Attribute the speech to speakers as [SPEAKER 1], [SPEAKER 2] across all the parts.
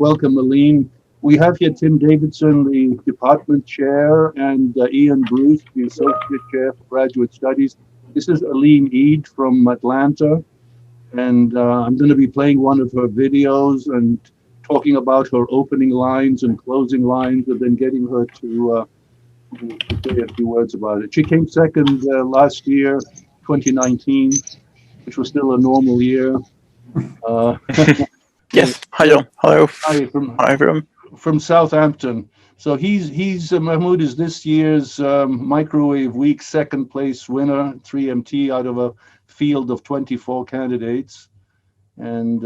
[SPEAKER 1] Welcome, Aline. We have here Tim Davidson, the department chair, and Ian Bruce, the associate chair for graduate studies. This is Aline Eid from Atlanta, and I'm going to be playing one of her videos and talking about her opening lines and closing lines, and then getting her to say a few words about it. She came second last year, 2019, which was still a normal year.
[SPEAKER 2] Yes. Hello. Hello.
[SPEAKER 1] Hi,
[SPEAKER 2] Hi, everyone.
[SPEAKER 1] From Southampton. So he's Mahmoud is this year's Microwave Week second place winner, 3MT, out of a field of 24 candidates. And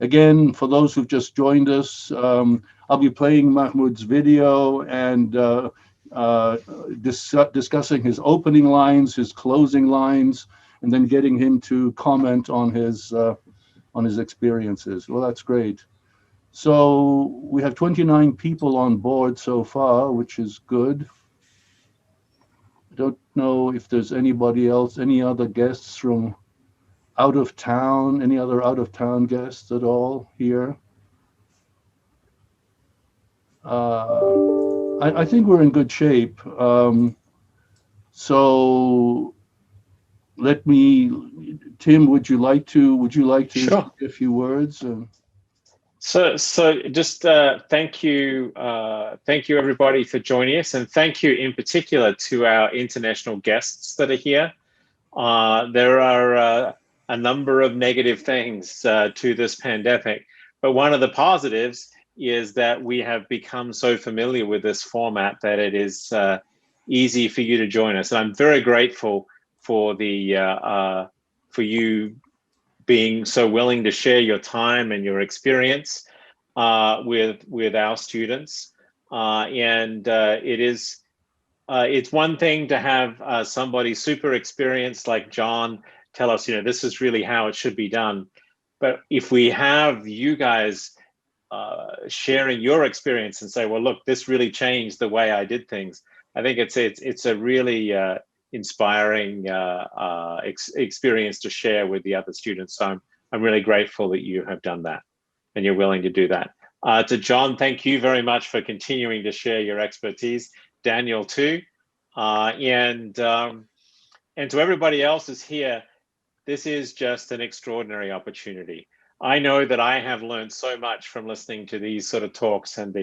[SPEAKER 1] again, for those who've just joined us, I'll be playing Mahmoud's video and discussing his opening lines, his closing lines, and then getting him to comment on his experiences. Well, that's great. So we have 29 people on board so far, which is good. I don't know if there's anybody else, any other guests from out of town, any other out of town guests at all here. I think we're in good shape. So Tim, would you like to
[SPEAKER 3] Sure.
[SPEAKER 1] say a few words?
[SPEAKER 3] So just thank you everybody for joining us, and thank you in particular to our international guests that are here. There are a number of negative things to this pandemic, but one of the positives is that we have become so familiar with this format that it is easy for you to join us. And I'm very grateful for for you being so willing to share your time and your experience with our students. It's one thing to have somebody super experienced like John tell us, this is really how it should be done. But if we have you guys sharing your experience and say, well, look, this really changed the way I did things, I think it's a really inspiring experience to share with the other students. So I'm really grateful that you have done that and you're willing to do that. To John, thank you very much for continuing to share your expertise. Daniel too, and to everybody else who's here, this is just an extraordinary opportunity. I know that I have learned so much from listening to these sort of talks, and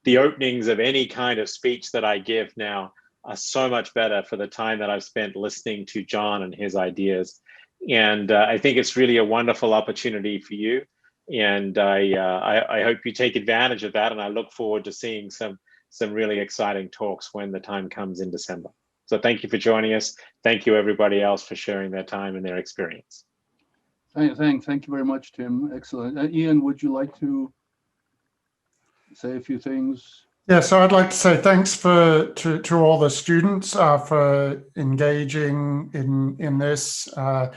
[SPEAKER 3] the openings of any kind of speech that I give now are so much better for the time that I've spent listening to John and his ideas. And I think it's really a wonderful opportunity for you. And I hope you take advantage of that. And I look forward to seeing some really exciting talks when the time comes in December. So thank you for joining us. Thank you everybody else for sharing their time and their experience.
[SPEAKER 1] Thank you very much, Tim. Excellent. Ian, would you like to say a few things?
[SPEAKER 4] Yeah, so I'd like to say thanks to all the students for engaging in this. I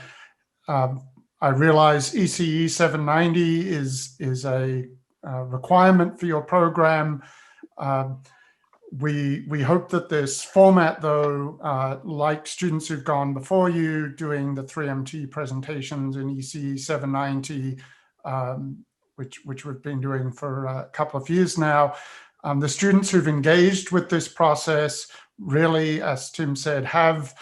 [SPEAKER 4] realize ECE 790 is a requirement for your program. We hope that this format, though, like students who've gone before you doing the 3MT presentations in ECE 790, which we've been doing for a couple of years now, the students who've engaged with this process really, as Tim said, have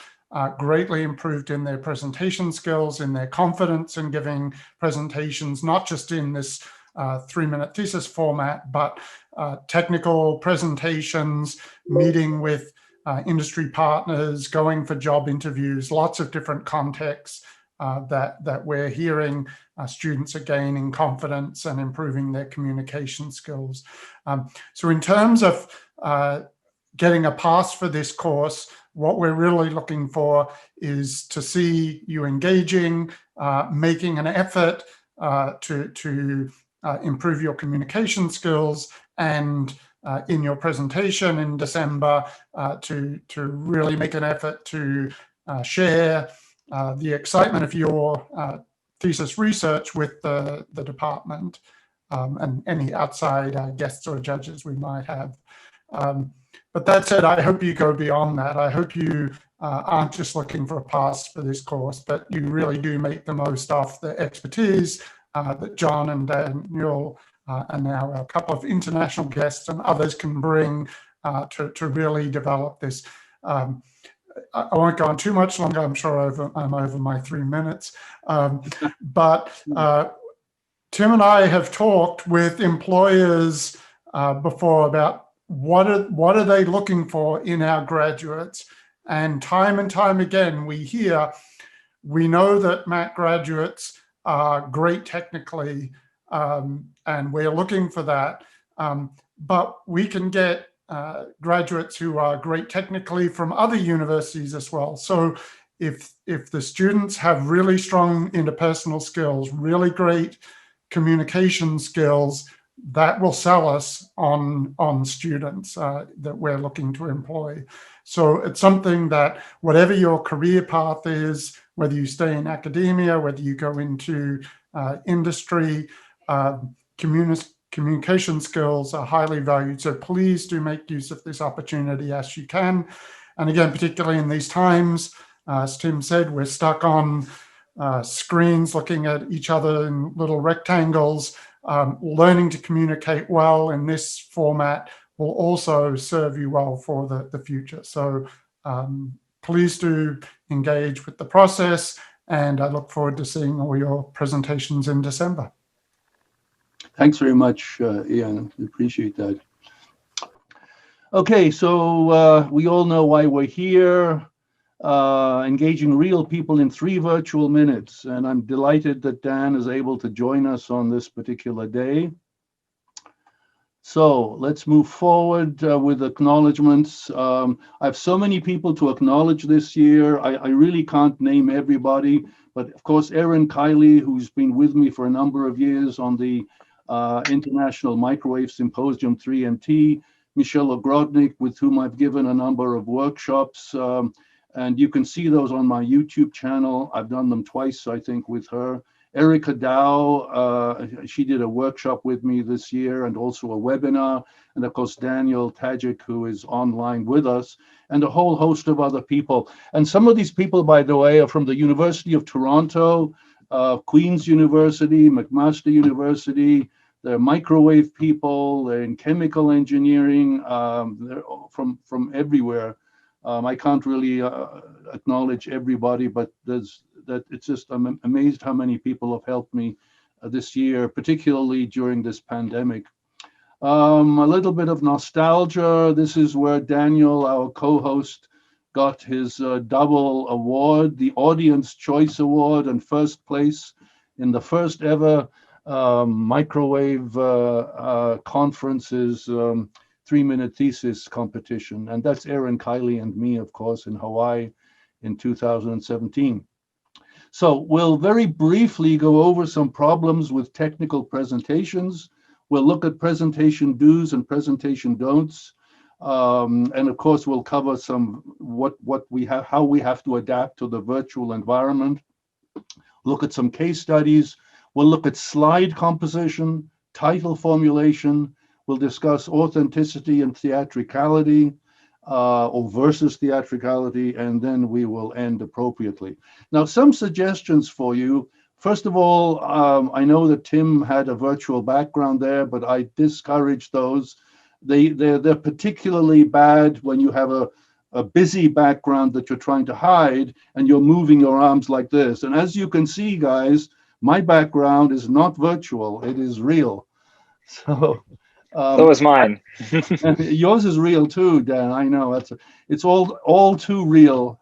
[SPEAKER 4] greatly improved in their presentation skills, in their confidence in giving presentations, not just in this 3-minute thesis format, but technical presentations, meeting with industry partners, going for job interviews, lots of different contexts that we're hearing students are gaining confidence and improving their communication skills. So in terms of getting a pass for this course, what we're really looking for is to see you engaging, making an effort to improve your communication skills, and in your presentation in December to really make an effort to share the excitement of your thesis research with the department and any outside guests or judges we might have. But that said, I hope you go beyond that. I hope you aren't just looking for a pass for this course, but you really do make the most of the expertise that John and Daniel and now a couple of international guests and others can bring to really develop this. I won't go on too much longer. I'm sure I'm over my 3 minutes. But Tim and I have talked with employers before about what are they looking for in our graduates. And time again, we know that Mac graduates are great technically, and we're looking for that. But we can get graduates who are great technically from other universities as well. So if the students have really strong interpersonal skills, really great communication skills, that will sell us on students that we're looking to employ. So it's something that whatever your career path is, whether you stay in academia, whether you go into industry, communication skills are highly valued. So please do make use of this opportunity as you can. And again, particularly in these times, as Tim said, we're stuck on screens looking at each other in little rectangles. Learning to communicate well in this format will also serve you well for the future. So please do engage with the process, and I look forward to seeing all your presentations in December.
[SPEAKER 1] Thanks very much, Ian. We appreciate that. Okay, so we all know why we're here, engaging real people in 3 virtual minutes. And I'm delighted that Dan is able to join us on this particular day. So let's move forward with acknowledgements. I have so many people to acknowledge this year. I really can't name everybody, but of course, Erin, Kiley, who's been with me for a number of years on the International Microwave Symposium 3MT, Michelle Ogrodnik, with whom I've given a number of workshops, and you can see those on my YouTube channel. I've done them twice, I think, with her. Erica Dow, she did a workshop with me this year and also a webinar. And of course, Daniel Tajik, who is online with us, and a whole host of other people. And some of these people, by the way, are from the University of Toronto, Queen's University, McMaster University. They're microwave people, they're in chemical engineering, they're from everywhere. I can't really acknowledge everybody, but it's just, I'm amazed how many people have helped me this year, particularly during this pandemic. A little bit of nostalgia. This is where Daniel, our co-host, got his double award, the Audience Choice Award, and first place in the first ever microwave conference's 3-minute thesis competition. And that's Erin, Kiley, and me, of course, in Hawaii in 2017. So we'll very briefly go over some problems with technical presentations. We'll look at presentation do's and presentation don'ts. And of course, we'll cover some how we have to adapt to the virtual environment. Look at some case studies. We'll look at slide composition, title formulation. We'll discuss authenticity and theatricality, or versus theatricality, and then we will end appropriately. Now, some suggestions for you. First of all, I know that Tim had a virtual background there, but I discourage those. They're particularly bad when you have a busy background that you're trying to hide and you're moving your arms like this. And as you can see, guys, my background is not virtual, it is real. So
[SPEAKER 2] is mine.
[SPEAKER 1] yours is real too, Dan. I know it's all too real.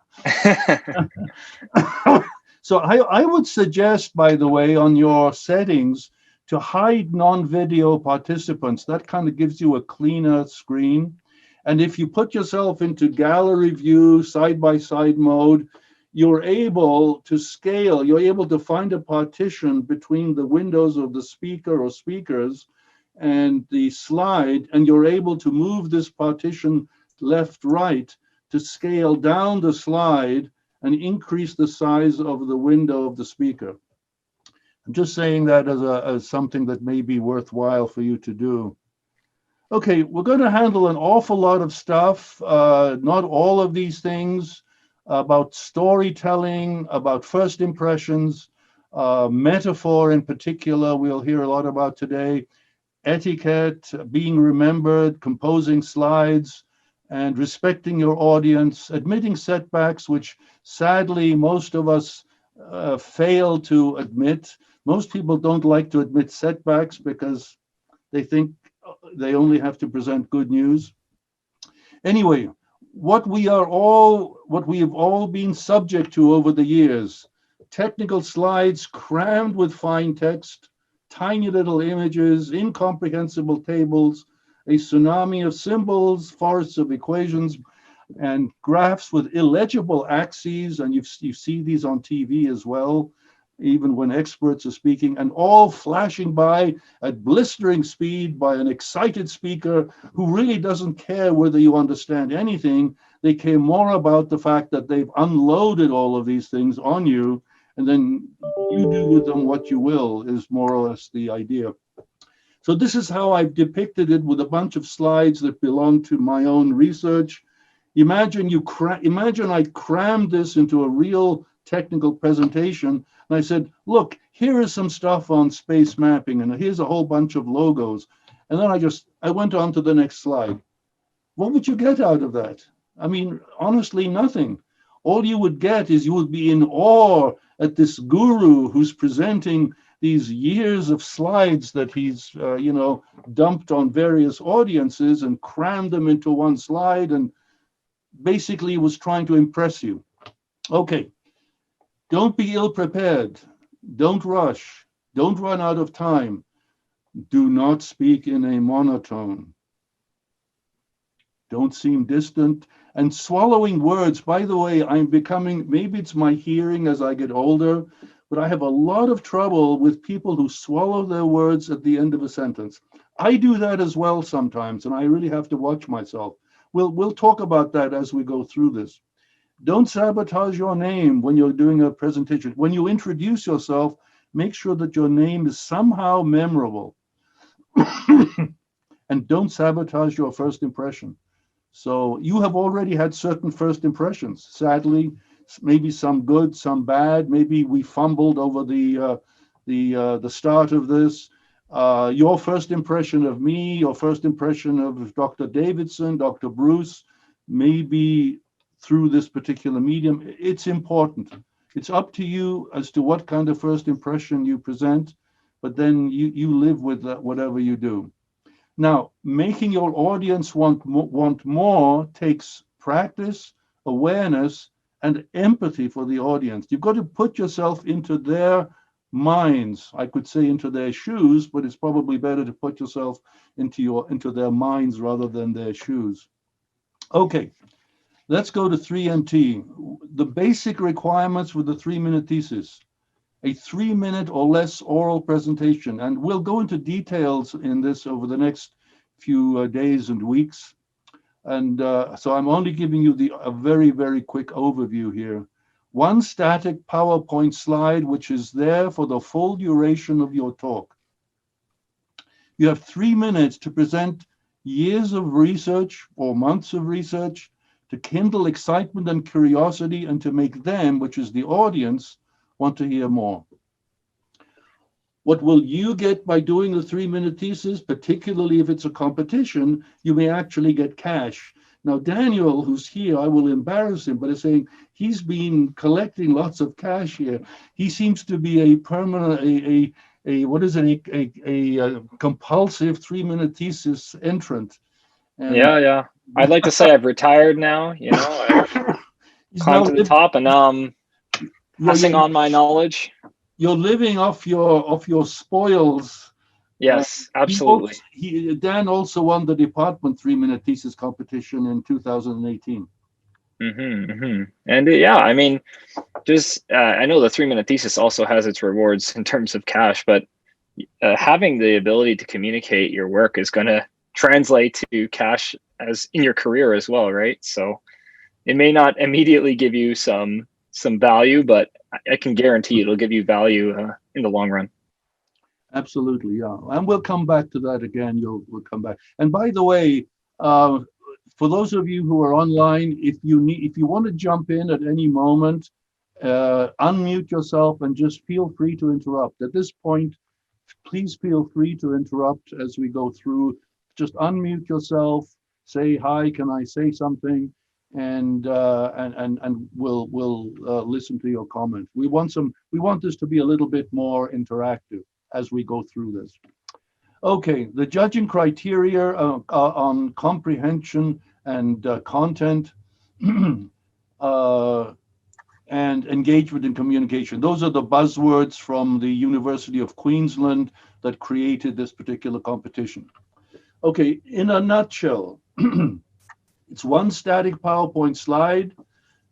[SPEAKER 1] So I would suggest, by the way, on your settings to hide non-video participants. That kind of gives you a cleaner screen. And if you put yourself into gallery view, side-by-side mode, you're able to scale. You're able to find a partition between the windows of the speaker or speakers and the slide, and you're able to move this partition left, right to scale down the slide and increase the size of the window of the speaker. I'm just saying that as something that may be worthwhile for you to do. Okay, we're going to handle an awful lot of stuff, not all of these things, about storytelling, about first impressions, metaphor in particular, we'll hear a lot about today, etiquette, being remembered, composing slides, and respecting your audience, admitting setbacks, which sadly most of us fail to admit. Most people don't like to admit setbacks because they think they only have to present good news. Anyway, what we have all been subject to over the years, technical slides crammed with fine text, tiny little images, incomprehensible tables, a tsunami of symbols, forests of equations, and graphs with illegible axes, and you see these on TV as well, even when experts are speaking, and all flashing by at blistering speed by an excited speaker who really doesn't care whether you understand anything. They care more about the fact that they've unloaded all of these things on you, and then you do with them what you will, is more or less the idea. So this is how I've depicted it with a bunch of slides that belong to my own research. Imagine I crammed this into a real technical presentation, and I said, look, here is some stuff on space mapping, and here's a whole bunch of logos. And then I went on to the next slide. What would you get out of that? I mean, honestly, nothing. All you would get is you would be in awe at this guru who's presenting these years of slides that he's, dumped on various audiences and crammed them into one slide and basically was trying to impress you. Okay, don't be ill-prepared. Don't rush. Don't run out of time. Do not speak in a monotone. Don't seem distant. And swallowing words, by the way, I'm becoming, maybe it's my hearing as I get older, but I have a lot of trouble with people who swallow their words at the end of a sentence. I do that as well sometimes, and I really have to watch myself. We'll talk about that as we go through this. Don't sabotage your name when you're doing a presentation. When you introduce yourself, make sure that your name is somehow memorable. And don't sabotage your first impression. So you have already had certain first impressions. Sadly, maybe some good, some bad. Maybe we fumbled over the start of this. Your first impression of me, your first impression of Dr. Davidson, Dr. Bruce, maybe through this particular medium. It's important. It's up to you as to what kind of first impression you present, but then you live with that, whatever you do. Now, making your audience want more takes practice, awareness, and empathy for the audience. You've got to put yourself into their minds. I could say into their shoes, but it's probably better to put yourself into their minds rather than their shoes. Okay, let's go to 3MT. The basic requirements for the 3-minute thesis. A 3-minute or less oral presentation, and we'll go into details in this over the next few days and weeks. And so I'm only giving you a very, very quick overview here. One static PowerPoint slide, which is there for the full duration of your talk. You have 3 minutes to present years of research or months of research, to kindle excitement and curiosity, and to make them, which is the audience, want to hear more. What will you get by doing the 3-minute thesis, particularly if it's a competition? You may actually get cash. Now, Daniel, who's here, I will embarrass him by saying he's been collecting lots of cash here. He seems to be a permanent, a compulsive 3-minute thesis entrant. And
[SPEAKER 5] yeah. I'd like to say I've retired now. I've climbed to the top, and now I'm passing on my knowledge.
[SPEAKER 1] You're living off your spoils.
[SPEAKER 5] Yes, absolutely.
[SPEAKER 1] Dan also won the department 3-minute thesis competition in 2018. And
[SPEAKER 5] I mean, just I know the 3-minute thesis also has its rewards in terms of cash, but having the ability to communicate your work is going to translate to cash as in your career as well, right? So it may not immediately give you some value, but I can guarantee it'll give you value in the long run.
[SPEAKER 1] Absolutely, yeah. And we'll come back to that again. We'll come back. And by the way, for those of you who are online, if you want to jump in at any moment, unmute yourself and just feel free to interrupt. At this point, Please feel free to interrupt as we go through. Just unmute yourself, say hi, can I say something? And we'll listen to your comment. We want this to be a little bit more interactive as we go through this. Okay, the judging criteria on comprehension and content and engagement in communication. Those are the buzzwords from the University of Queensland that created this particular competition. Okay, in a nutshell, it's one static PowerPoint slide,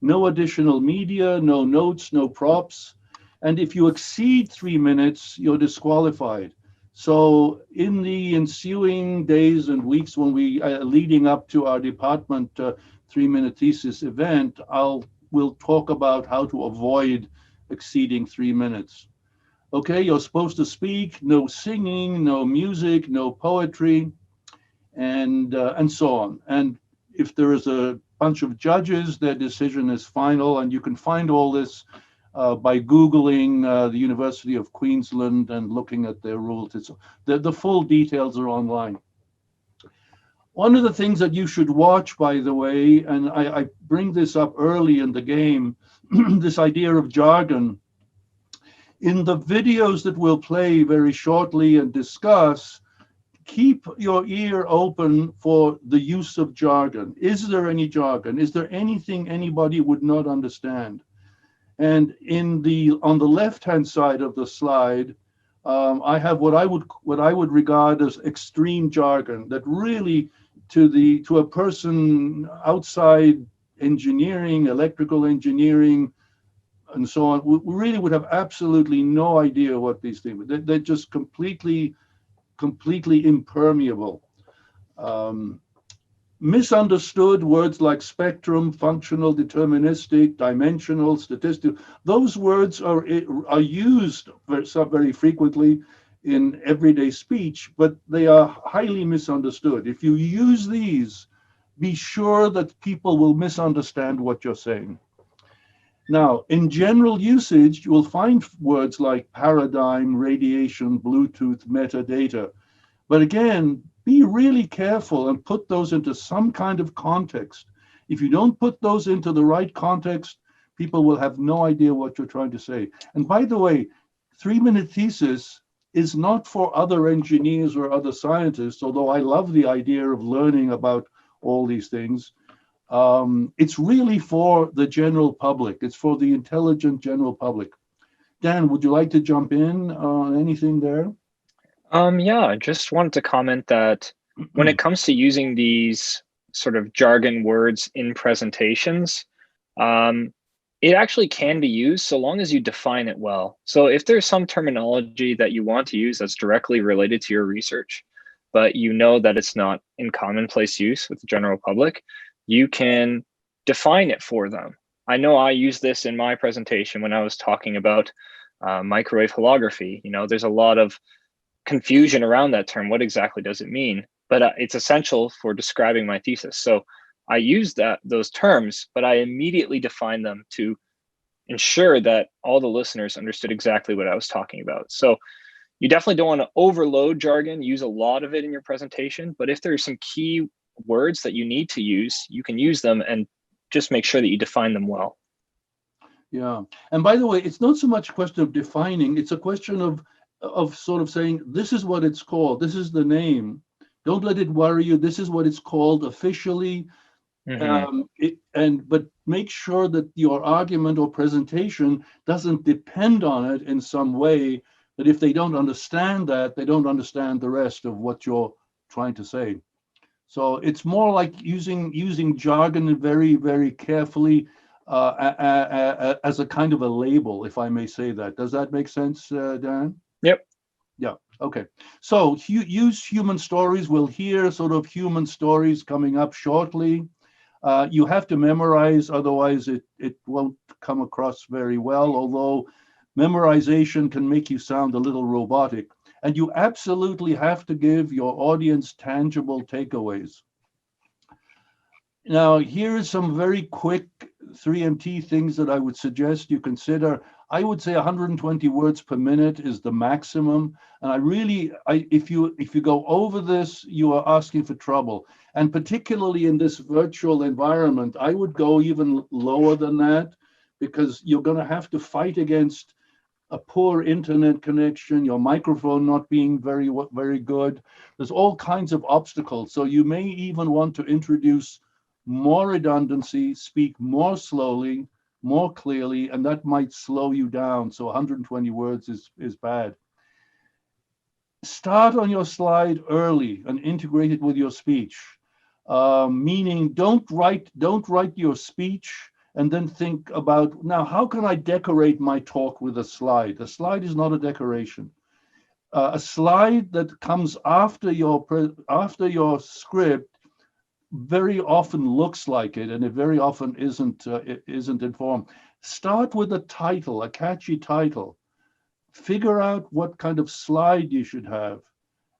[SPEAKER 1] no additional media, no notes, no props. And if you exceed 3 minutes, you're disqualified. So in the ensuing days and weeks when we leading up to our department 3-minute thesis event, we'll talk about how to avoid exceeding 3 minutes. Okay, you're supposed to speak, no singing, no music, no poetry, and so on. And if there is a bunch of judges, their decision is final, and you can find all this by Googling the University of Queensland and looking at their rules. The full details are online. One of the things that you should watch, by the way, and I bring this up early in the game, this idea of jargon. In the videos that we'll play very shortly and discuss, keep your ear open for the use of jargon. Is there any jargon? Is there anything anybody would not understand? And on the left-hand side of the slide, I have what I would regard as extreme jargon that really, to a person outside engineering, electrical engineering, and so on, we really would have absolutely no idea what these things. They're just completely impermeable. Misunderstood words like spectrum, functional, deterministic, dimensional, statistical. Those words are used very frequently in everyday speech, but they are highly misunderstood. If you use these, be sure that people will misunderstand what you're saying. Now, in general usage, you will find words like paradigm, radiation, Bluetooth, metadata. But again, be really careful and put those into some kind of context. If you don't put those into the right context, people will have no idea what you're trying to say. And by the way, 3-minute thesis is not for other engineers or other scientists, although I love the idea of learning about all these things. It's really for the general public. It's for the intelligent general public. Dan, would you like to jump in on anything there?
[SPEAKER 5] Yeah, I just wanted to comment that when it comes to using these sort of jargon words in presentations, it actually can be used so long as you define it well. So if there's some terminology that you want to use that's directly related to your research, but you know that it's not in commonplace use with the general public, you can define it for them. I know I used this in my presentation when I was talking about microwave holography. You know, there's a lot of confusion around that term. What exactly does it mean? But it's essential for describing my thesis. So I used those terms, but I immediately defined them to ensure that all the listeners understood exactly what I was talking about. So you definitely don't want to overload jargon, use a lot of it in your presentation, but if there's some key words that you need to use, you can use them and just make sure that you define them well.
[SPEAKER 1] Yeah, and by the way, it's not so much a question of defining, it's a question of sort of saying, this is what it's called, this is the name. Don't let it worry you, this is what it's called officially. But make sure that your argument or presentation doesn't depend on it in some way, that if they don't understand that, they don't understand the rest of what you're trying to say. So it's more like using jargon very, very carefully as a kind of a label, if I may say that. Does that make sense, Dan?
[SPEAKER 5] Yep.
[SPEAKER 1] Yeah, okay. So use human stories. We'll hear sort of human stories coming up shortly. You have to memorize, otherwise it won't come across very well, although memorization can make you sound a little robotic. And you absolutely have to give your audience tangible takeaways. Now, here is some very quick 3MT things that I would suggest you consider. I would say 120 words per minute is the maximum. And if you go over this, you are asking for trouble. And particularly in this virtual environment, I would go even lower than that, because you're going to have to fight against a poor internet connection, your microphone not being very good. There's all kinds of obstacles. So you may even want to introduce more redundancy, speak more slowly, more clearly, and that might slow you down. So 120 words is bad. Start on your slide early and integrate it with your speech. Meaning don't write your speech and then think about, now, how can I decorate my talk with a slide? A slide is not a decoration. A slide that comes after your script very often looks like it, and it very often isn't informed. Start with a title, a catchy title. Figure out what kind of slide you should have,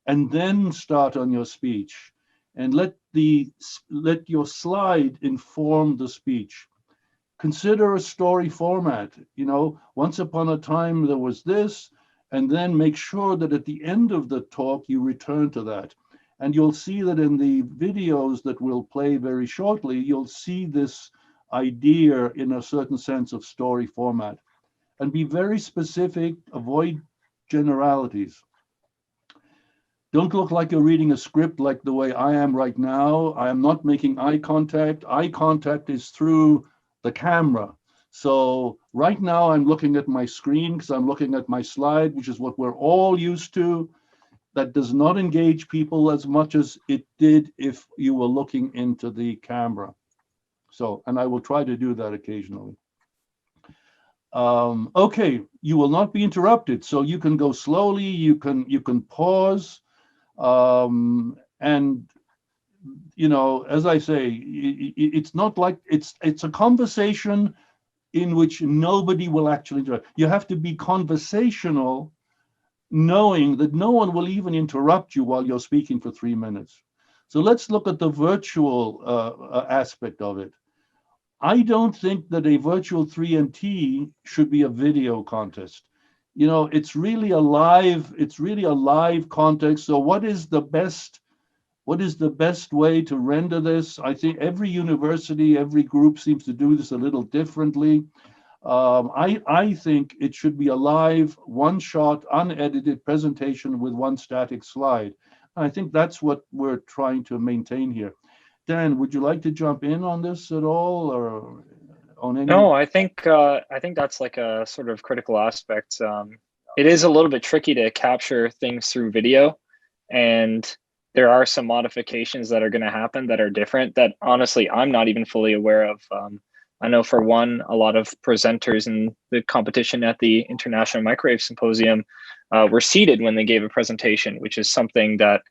[SPEAKER 1] and then start on your speech. And let your slide inform the speech. Consider a story format. Once upon a time there was this, and then make sure that at the end of the talk you return to that. And you'll see that in the videos that we'll play very shortly, you'll see this idea in a certain sense of story format. And be very specific, avoid generalities. Don't look like you're reading a script like the way I am right now. I am not making eye contact. Eye contact is through the camera. So right now I'm looking at my screen because I'm looking at my slide, which is what we're all used to. That does not engage people as much as it did if you were looking into the camera. So, and I will try to do that occasionally. Okay, you will not be interrupted. So you can go slowly, you can pause. And as I say, it's not like it's a conversation in which nobody will actually interrupt. You have to be conversational, knowing that no one will even interrupt you while you're speaking for 3 minutes. So let's look at the virtual aspect of it. I don't think that a virtual 3MT should be a video contest. It's really a live context. So what is the best way to render this? I think every university, every group seems to do this a little differently. I think it should be a live, one-shot, unedited presentation with one static slide. I think that's what we're trying to maintain here. Dan, would you like to jump in on this at all, or on any?
[SPEAKER 5] No, I think that's like a sort of critical aspect. It is a little bit tricky to capture things through video, and there are some modifications that are going to happen that are different that honestly I'm not even fully aware of. I know for one, a lot of presenters in the competition at the International Microwave Symposium were seated when they gave a presentation, which is something that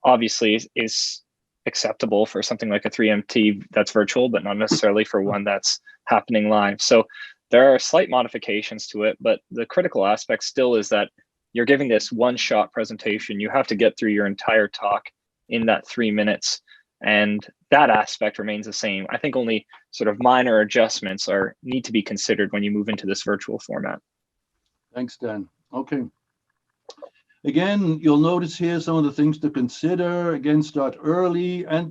[SPEAKER 5] obviously is acceptable for something like a 3MT that's virtual, but not necessarily for one that's happening live. So there are slight modifications to it, but the critical aspect still is that you're giving this one-shot presentation. You have to get through your entire talk in that 3 minutes, and that aspect remains the same. I think only sort of minor adjustments need to be considered when you move into this virtual format.
[SPEAKER 1] Thanks, Dan. Okay. Again, you'll notice here some of the things to consider. Again, start early. And,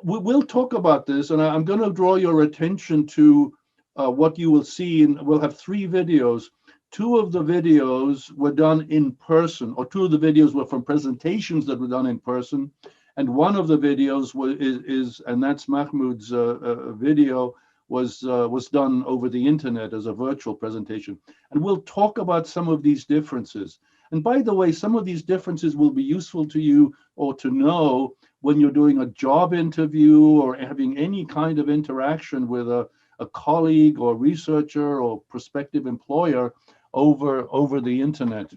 [SPEAKER 1] we'll talk about this, and I'm going to draw your attention to what you will see. And we'll have 3 videos. 2 of the videos were done in person, or 2 of the videos were from presentations that were done in person. And one of the videos and that's Mahmoud's video, was done over the internet as a virtual presentation. And we'll talk about some of these differences. And by the way, some of these differences will be useful to you or to know when you're doing a job interview or having any kind of interaction with a colleague or researcher or prospective employer over the internet.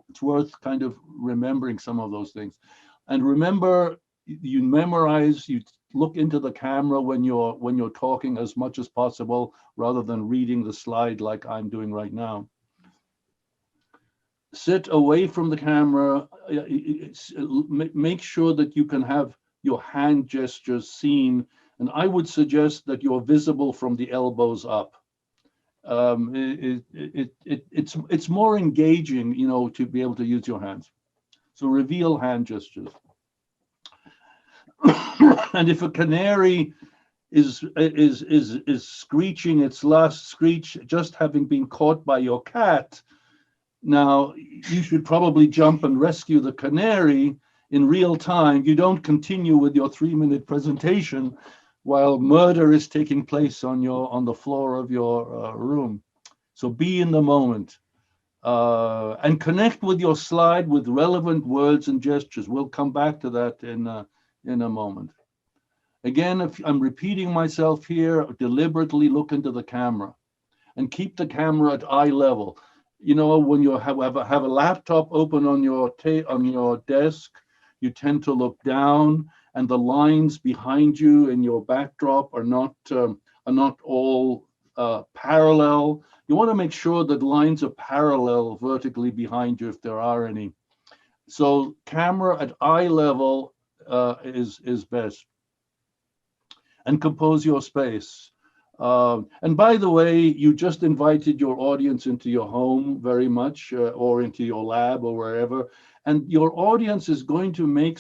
[SPEAKER 1] It's worth kind of remembering some of those things. And remember, you memorize, you look into the camera when you're talking as much as possible, rather than reading the slide like I'm doing right now. Sit away from the camera. Make sure that you can have your hand gestures seen. And I would suggest that you're visible from the elbows up. It's more engaging, you know, to be able to use your hands. So reveal hand gestures. And if a canary is screeching its last screech, just having been caught by your cat, now you should probably jump and rescue the canary in real time. You don't continue with your 3-minute presentation while murder is taking place on the floor of your room. So be in the moment and connect with your slide with relevant words and gestures. We'll come back to that in a moment. Again, if I'm repeating myself here, deliberately look into the camera and keep the camera at eye level. You know, when you have a laptop open on your desk, you tend to look down, and the lines behind you in your backdrop are not all parallel. You want to make sure that lines are parallel vertically behind you if there are any. So camera at eye level is best. And compose your space. And by the way, you just invited your audience into your home very much, or into your lab or wherever. And your audience is going to make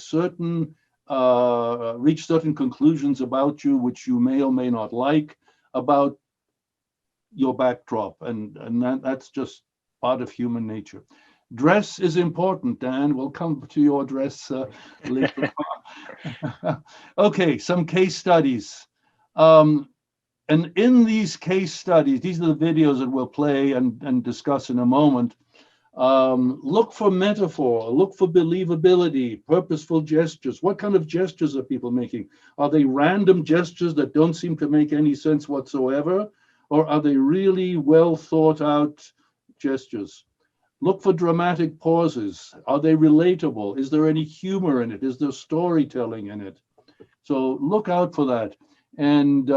[SPEAKER 1] reach certain conclusions about you, which you may or may not like, about your backdrop. And that's just part of human nature. Dress is important, Dan. We'll come to your dress later on. Okay, some case studies. And in these case studies, these are the videos that we'll play and discuss in a moment. Look for metaphor, look for believability, purposeful gestures. What kind of gestures are people making? Are they random gestures that don't seem to make any sense whatsoever? Or are they really well thought out gestures? Look for dramatic pauses. Are they relatable? Is there any humor in it? Is there storytelling in it? So look out for that. And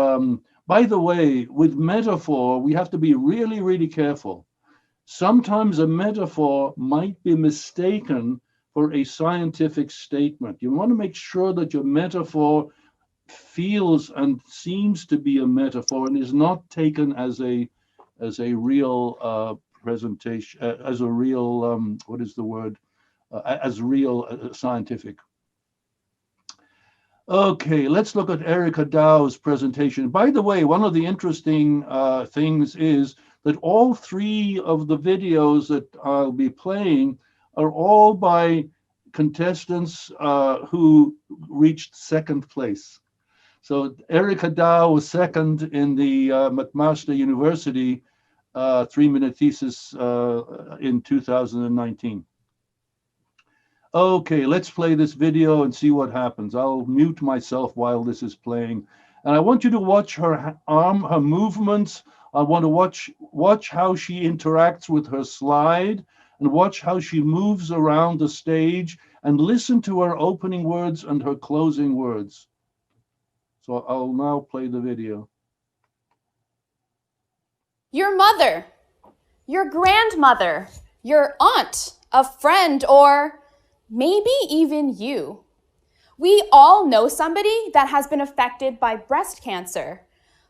[SPEAKER 1] by the way, with metaphor, we have to be really, really careful. Sometimes a metaphor might be mistaken for a scientific statement. You want to make sure that your metaphor feels and seems to be a metaphor and is not taken as a real presentation, as a real, what is the word? As real scientific. Okay, let's look at Erica Dow's presentation. By the way, one of the interesting things is that all 3 of the videos that I'll be playing are all by contestants who reached 2nd place. So Erica Dow was 2nd in the McMaster University 3-minute thesis in 2019. Okay, let's play this video and see what happens. I'll mute myself while this is playing. And I want you to watch her arm, her movements. I want to watch how she interacts with her slide and watch how she moves around the stage and listen to her opening words and her closing words. So I'll now play the video.
[SPEAKER 6] Your mother, your grandmother, your aunt, a friend, or maybe even you. We all know somebody that has been affected by breast cancer.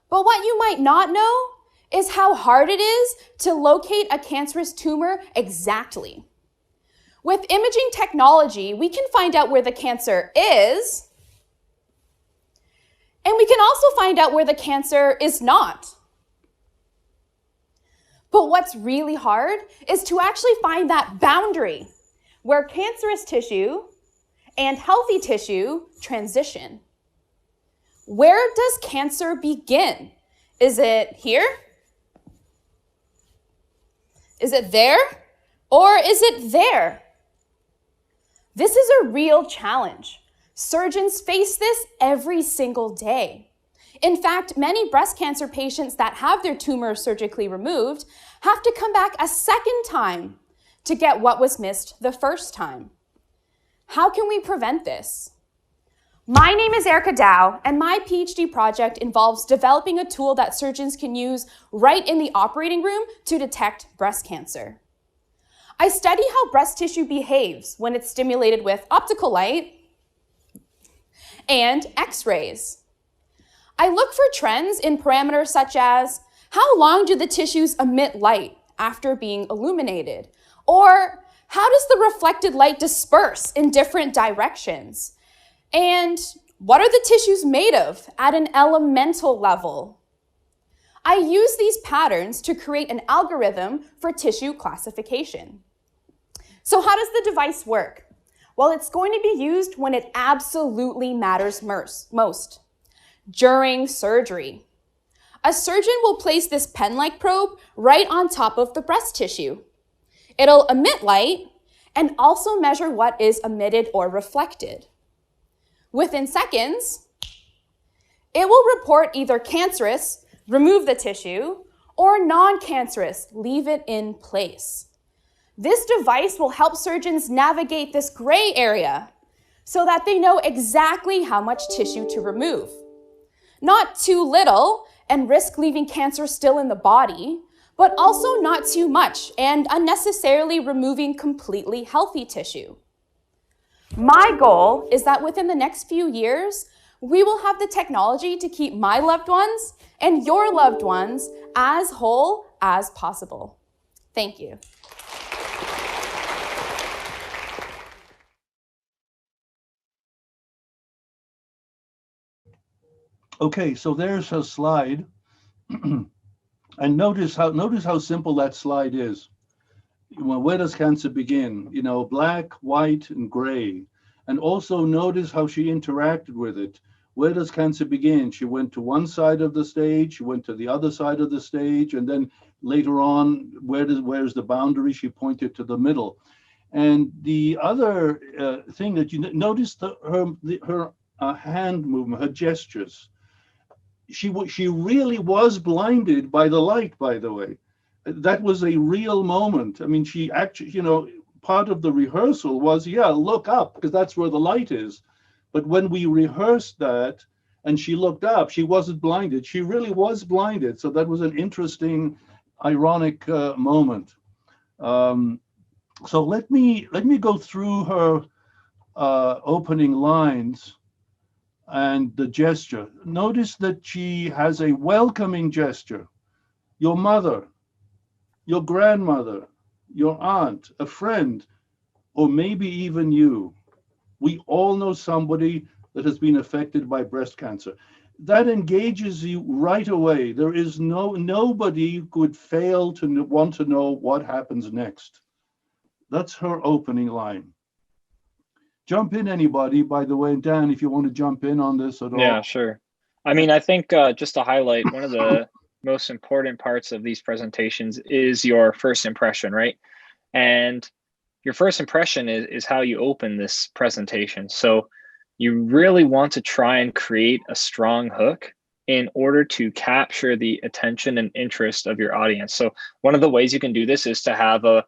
[SPEAKER 6] But what you might not know is how hard it is to locate a cancerous tumor exactly. With imaging technology, we can find out where the cancer is, and we can also find out where the cancer is not. But what's really hard is to actually find that boundary where cancerous tissue and healthy tissue transition. Where does cancer begin? Is it here? Is it there? Or is it there? This is a real challenge. Surgeons face this every single day. In fact, many breast cancer patients that have their tumor surgically removed have to come back a 2nd time to get what was missed the 1st time. How can we prevent this? My name is Erica Dow, and my PhD project involves developing a tool that surgeons can use right in the operating room to detect breast cancer. I study how breast tissue behaves when it's stimulated with optical light and X-rays. I look for trends in parameters such as How long do the tissues emit light after being illuminated? Or how does the reflected light disperse in different directions? And what are the tissues made of at an elemental level? I use these patterns to create an algorithm for tissue classification. So how does the device work? Well, it's going to be used when it absolutely matters most, during surgery. A surgeon will place this pen-like probe right on top of the breast tissue. It'll emit light and also measure what is emitted or reflected. Within seconds, it will report either cancerous, remove the tissue, or non-cancerous, leave it in place. This device will help surgeons navigate this gray area so that they know exactly how much tissue to remove. Not too little and risk leaving cancer still in the body, but also not too much and unnecessarily removing completely healthy tissue. My goal is that within the next few years, we will have the technology to keep my loved ones and your loved ones as whole as possible. Thank you.
[SPEAKER 1] Okay, so there's her slide. And notice how simple that slide is. Well, where does cancer begin? You know, black, white, and gray. And also notice how she interacted with it. Where does cancer begin? She went to one side of the stage, she went to the other side of the stage, and then later on, where's the boundary? She pointed to the middle. And the other thing that you notice, her hand movement, her gestures. She really was blinded by the light, by the way. That was a real moment. I mean, she actually, you know, part of the rehearsal was, yeah, look up, because that's where the light is. But when we rehearsed that and she looked up, she wasn't blinded. She really was blinded. So that was an interesting, ironic moment. So let me go through her opening lines and the gesture. Notice that she has a welcoming gesture. Your mother, your grandmother, your aunt, a friend, or maybe even you. We all know somebody that has been affected by breast cancer. That engages you right away. There is nobody could fail to want to know what happens next. That's her opening line. Jump in, anybody, by the way. Dan, if you want to jump in on this at all.
[SPEAKER 5] Yeah, sure. I mean, I think just to highlight, one of the most important parts of these presentations is your first impression, right? And your first impression is how you open this presentation. So you really want to try and create a strong hook in order to capture the attention and interest of your audience. So one of the ways you can do this is to have a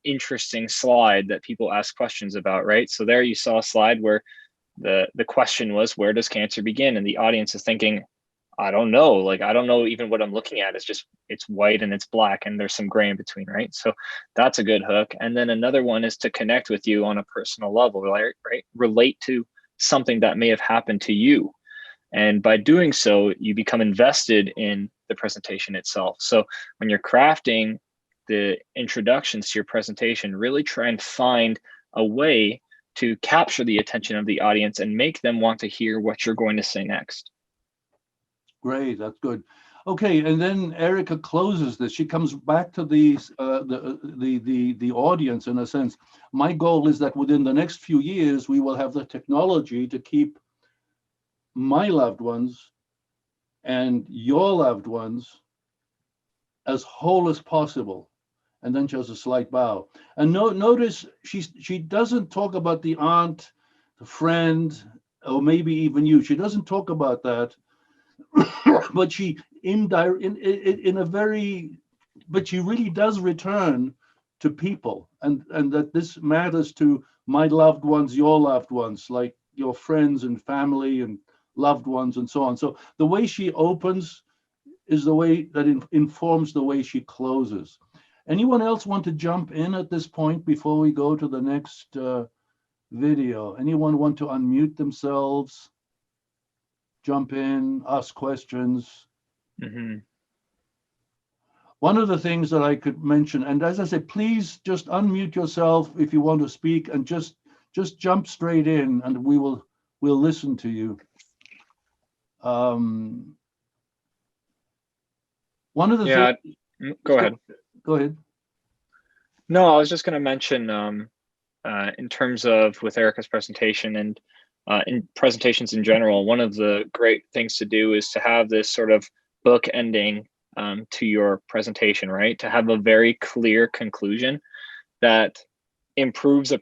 [SPEAKER 5] interesting slide that people ask questions about, right? So there you saw a slide where the question was, where does cancer begin? And the audience is thinking, I don't know, like, I don't know even what I'm looking at. It's white and it's black and there's some gray in between, right? So that's a good hook. And then another one is to connect with you on a personal level, right? Relate to something that may have happened to you. And by doing so, you become invested in the presentation itself. So when you're crafting the introductions to your presentation, really try and find a way to capture the attention of the audience and make them want to hear what you're going to say next.
[SPEAKER 1] Great, that's good. Okay, and then Erica closes this. She comes back to the audience in a sense. My goal is that within the next few years, we will have the technology to keep my loved ones and your loved ones as whole as possible. And then she has a slight bow. And notice she doesn't talk about the aunt, the friend, or maybe even you. She doesn't talk about that. But she but she really does return to people, and that this matters to my loved ones, your loved ones, like your friends and family and loved ones and so on. So the way she opens is the way that informs the way she closes. Anyone else want to jump in at this point before we go to the next video? Anyone want to unmute themselves? Jump in, ask questions.
[SPEAKER 5] Mm-hmm.
[SPEAKER 1] one of the things that I could mention, and as I said, please just unmute yourself if you want to speak, and just jump straight in, and we'll listen to you. One of the things.
[SPEAKER 5] Go ahead.
[SPEAKER 1] Go ahead.
[SPEAKER 5] No, I was just going to mention in terms of with Erica's presentation and in presentations in general, one of the great things to do is to have this sort of book ending to your presentation, right? To have a very clear conclusion that improves the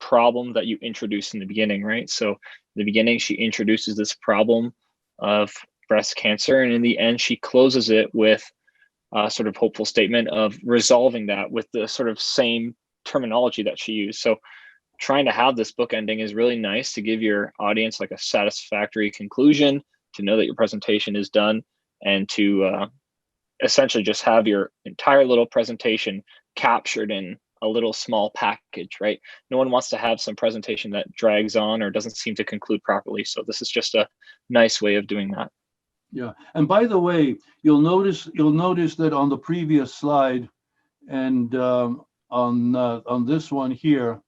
[SPEAKER 5] problem that you introduced in the beginning, right? So in the beginning, she introduces this problem of breast cancer, and in the end, she closes it with a sort of hopeful statement of resolving that with the sort of same terminology that she used. So trying to have this book ending is really nice to give your audience like a satisfactory conclusion, to know that your presentation is done, and to essentially just have your entire little presentation captured in a little small package, right? No one wants to have some presentation that drags on or doesn't seem to conclude properly. So this is just a nice way of doing that.
[SPEAKER 1] Yeah, and by the way, you'll notice that on the previous slide and on this one here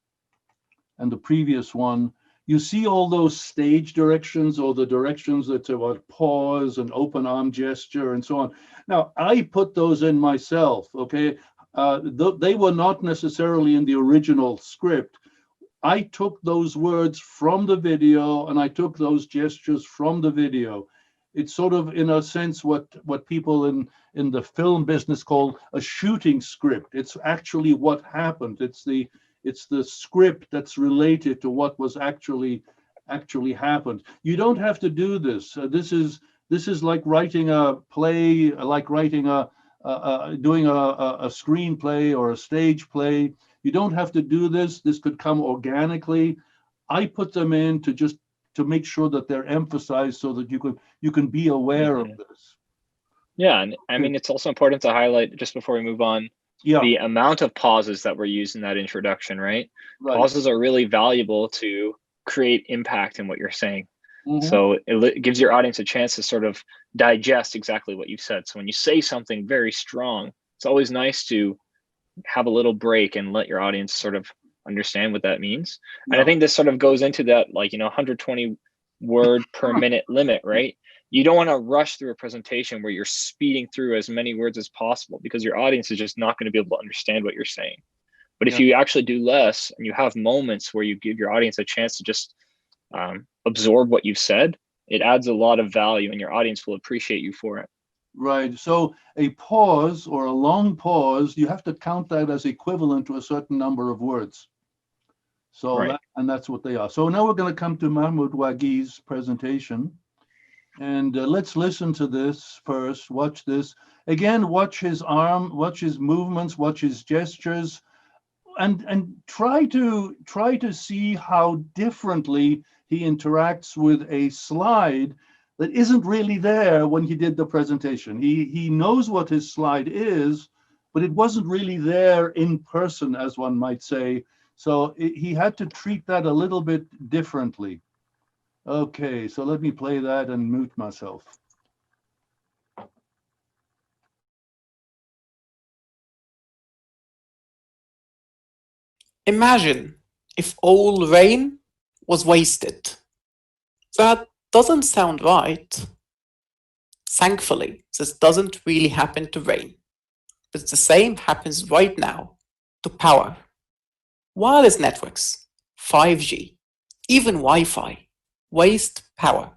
[SPEAKER 1] and the previous one, you see all those stage directions, or the directions that's about pause and open arm gesture and so on. Now, I put those in myself, okay? They were not necessarily in the original script. I took those words from the video, and I took those gestures from the video. It's sort of, in a sense, what people in the film business call a shooting script. It's actually what happened. It's the script that's related to what was actually happened. You don't have to do this. This is like writing a play, like writing doing a screenplay or a stage play. You don't have to do this. This could come organically. I put them in to make sure that they're emphasized, so that you can be aware of this.
[SPEAKER 5] Yeah, and I mean, it's also important to highlight, just before we move on, the amount of pauses that were used in that introduction, right? Pauses are really valuable to create impact in what you're saying. So it gives your audience a chance to sort of digest exactly what you said. So when you say something very strong, it's always nice to have a little break and let your audience sort of understand what that means. And I think this sort of goes into that, like, 120 word per minute limit, right? You don't want to rush through a presentation where you're speeding through as many words as possible, because your audience is just not going to be able to understand what you're saying. But if you actually do less, and you have moments where you give your audience a chance to just absorb what you've said, it adds a lot of value, and your audience will appreciate you for it.
[SPEAKER 1] Right. So a pause, or a long pause, you have to count that as equivalent to a certain number of words. So that's what they are. So now we're going to come to Mahmoud Wagih's presentation, and let's listen to this first. Watch this again. Watch his arm. Watch his movements. Watch his gestures, and try to see how differently he interacts with a slide that isn't really there when he did the presentation. He knows what his slide is, but it wasn't really there in person, as one might say. So he had to treat that a little bit differently. Okay, so let me play that and mute myself.
[SPEAKER 7] Imagine if all rain was wasted. That doesn't sound right. Thankfully, this doesn't really happen to rain, but the same happens right now to power. Wireless networks, 5G, even Wi-Fi, waste power,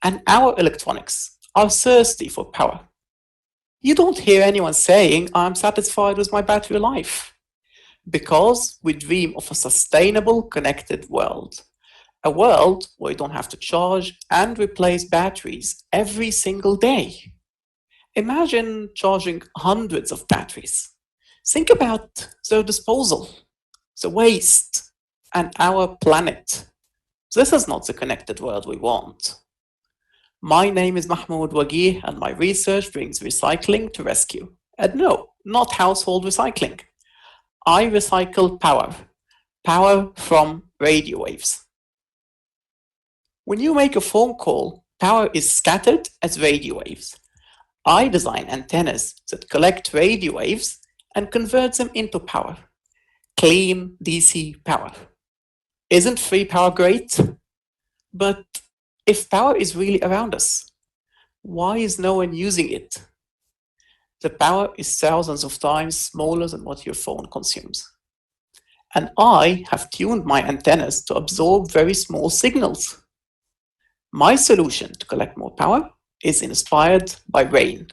[SPEAKER 7] and our electronics are thirsty for power. You don't hear anyone saying, "I'm satisfied with my battery life," because we dream of a sustainable, connected world. A world where you don't have to charge and replace batteries every single day. Imagine charging hundreds of batteries. Think about their disposal, the waste, and our planet. This is not the connected world we want. My name is Mahmoud Wagih, and my research brings recycling to rescue. And no, not household recycling. I recycle power from radio waves. When you make a phone call, power is scattered as radio waves. I design antennas that collect radio waves and convert them into power. Clean DC power. Isn't free power great? But if power is really around us, why is no one using it? The power is thousands of times smaller than what your phone consumes. And I have tuned my antennas to absorb very small signals. My solution to collect more power is inspired by rain.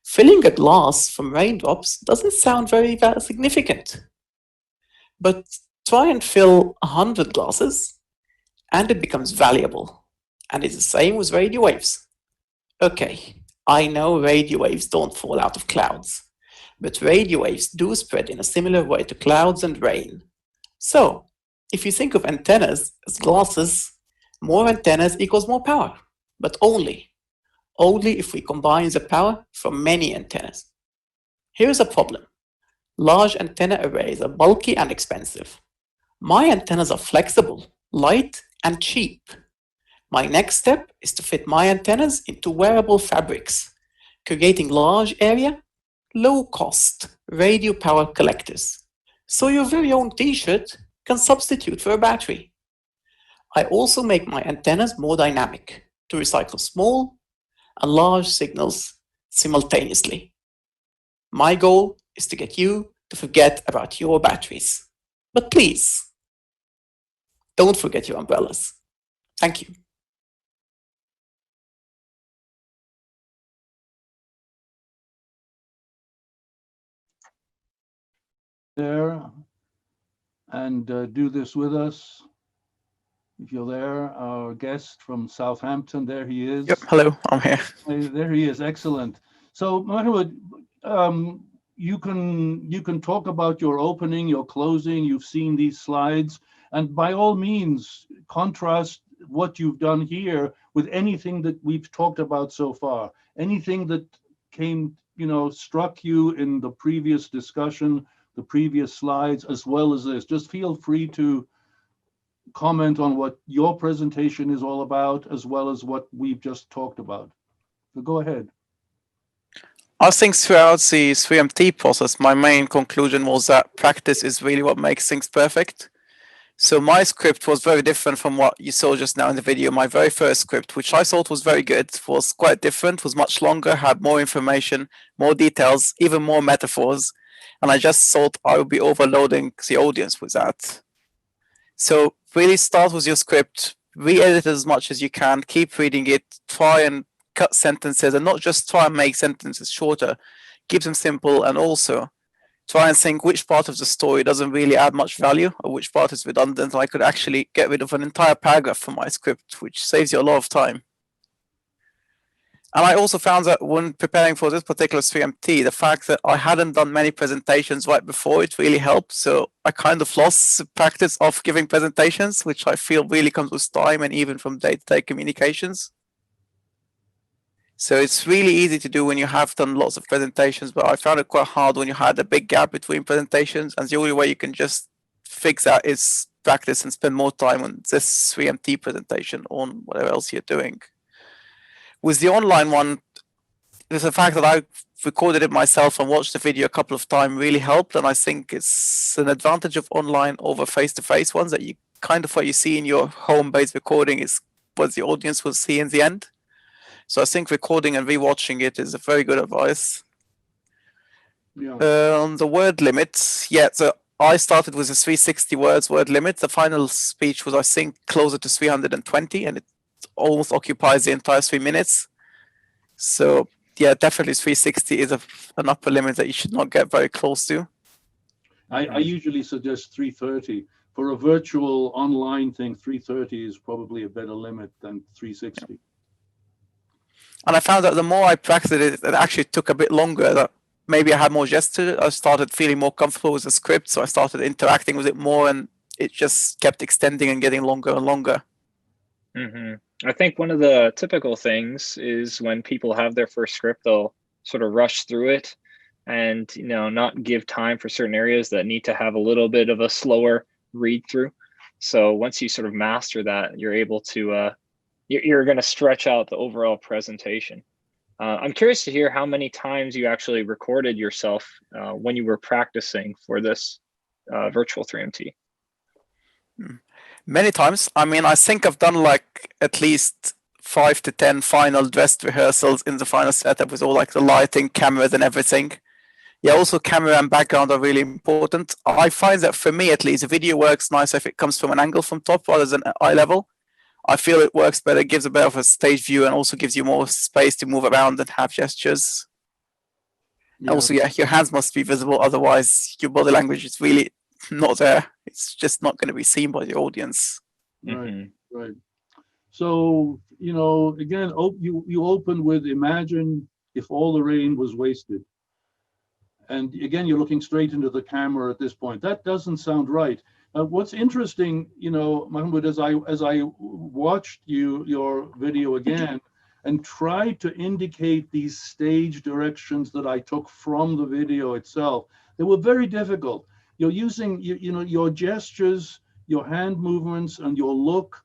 [SPEAKER 7] Filling a glass from raindrops doesn't sound very significant. But try and fill 100 glasses, and it becomes valuable. And it's the same with radio waves. Okay, I know radio waves don't fall out of clouds, but radio waves do spread in a similar way to clouds and rain. So, if you think of antennas as glasses, more antennas equals more power, but only if we combine the power from many antennas. Here's a problem. Large antenna arrays are bulky and expensive. My antennas are flexible, light, and cheap. My next step is to fit my antennas into wearable fabrics, creating large area, low-cost radio power collectors. So your very own t-shirt can substitute for a battery. I also make my antennas more dynamic to recycle small and large signals simultaneously. My goal is to get you to forget about your batteries. But please, don't forget your umbrellas. Thank you.
[SPEAKER 1] There and do this with us. If you're there, our guest from Southampton, there he is.
[SPEAKER 2] Yep, hello, I'm here.
[SPEAKER 1] There he is, excellent. So Mahmoud, you can talk about your opening, your closing, you've seen these slides, and by all means, contrast what you've done here with anything that we've talked about so far. Anything that came, struck you in the previous discussion, the previous slides, as well as this. Just feel free to comment on what your presentation is all about, as well as what we've just talked about. So go ahead.
[SPEAKER 2] I think throughout the 3MT process, my main conclusion was that practice is really what makes things perfect. So my script was very different from what you saw just now in the video. My very first script, which I thought was very good, was quite different, was much longer, had more information, more details, even more metaphors. And I just thought I would be overloading the audience with that. So really start with your script, re-edit it as much as you can, keep reading it, try and cut sentences, and not just try and make sentences shorter, keep them simple, and also try and think which part of the story doesn't really add much value or which part is redundant. I could actually get rid of an entire paragraph from my script, which saves you a lot of time. And I also found that when preparing for this particular 3MT, the fact that I hadn't done many presentations right before, it really helped. So I kind of lost the practice of giving presentations, which I feel really comes with time and even from day-to-day communications. So it's really easy to do when you have done lots of presentations, but I found it quite hard when you had a big gap between presentations. And the only way you can just fix that is practice and spend more time on this 3MT presentation on whatever else you're doing. With the online one, there's the fact that I recorded it myself and watched the video a couple of times really helped. And I think it's an advantage of online over face-to-face ones that you kind of what you see in your home-based recording is what the audience will see in the end. So I think recording and rewatching it is a very good advice.
[SPEAKER 1] Yeah.
[SPEAKER 2] On the word limit, yeah, so I started with a 360 words word limit. The final speech was, I think, closer to 320, and it almost occupies the entire 3 minutes. So yeah, definitely 360 is an upper limit that you should not get very close to.
[SPEAKER 1] I usually suggest 330. For a virtual online thing, 330 is probably a better limit than 360. Yeah.
[SPEAKER 2] And I found that the more I practiced it, it actually took a bit longer. That maybe I had more gesture. I started feeling more comfortable with the script, so I started interacting with it more, and it just kept extending and getting longer and longer.
[SPEAKER 5] Mm-hmm. I think one of the typical things is when people have their first script, they'll sort of rush through it and not give time for certain areas that need to have a little bit of a slower read through. So once you sort of master that, you're able to you're going to stretch out the overall presentation. I'm curious to hear how many times you actually recorded yourself when you were practicing for this virtual 3MT.
[SPEAKER 2] Many times. I mean, I think I've done like at least 5 to 10 final dress rehearsals in the final setup with all like the lighting, cameras, and everything. Yeah, also camera and background are really important. I find that for me, at least, the video works nice if it comes from an angle from top rather than eye level. I feel it works better, gives a bit of a stage view, and also gives you more space to move around and have gestures.
[SPEAKER 1] Yeah.
[SPEAKER 2] Also, yeah, your hands must be visible, otherwise your body language is really not there. It's just not going to be seen by the audience.
[SPEAKER 1] Right, right. So, you know, again, you open with imagine if all the rain was wasted. And again, you're looking straight into the camera at this point. That doesn't sound right. What's interesting, you know, Mahmoud, as I watched your video again and tried to indicate these stage directions that I took from the video itself, they were very difficult. You're using, you know, your gestures, your hand movements, and your look,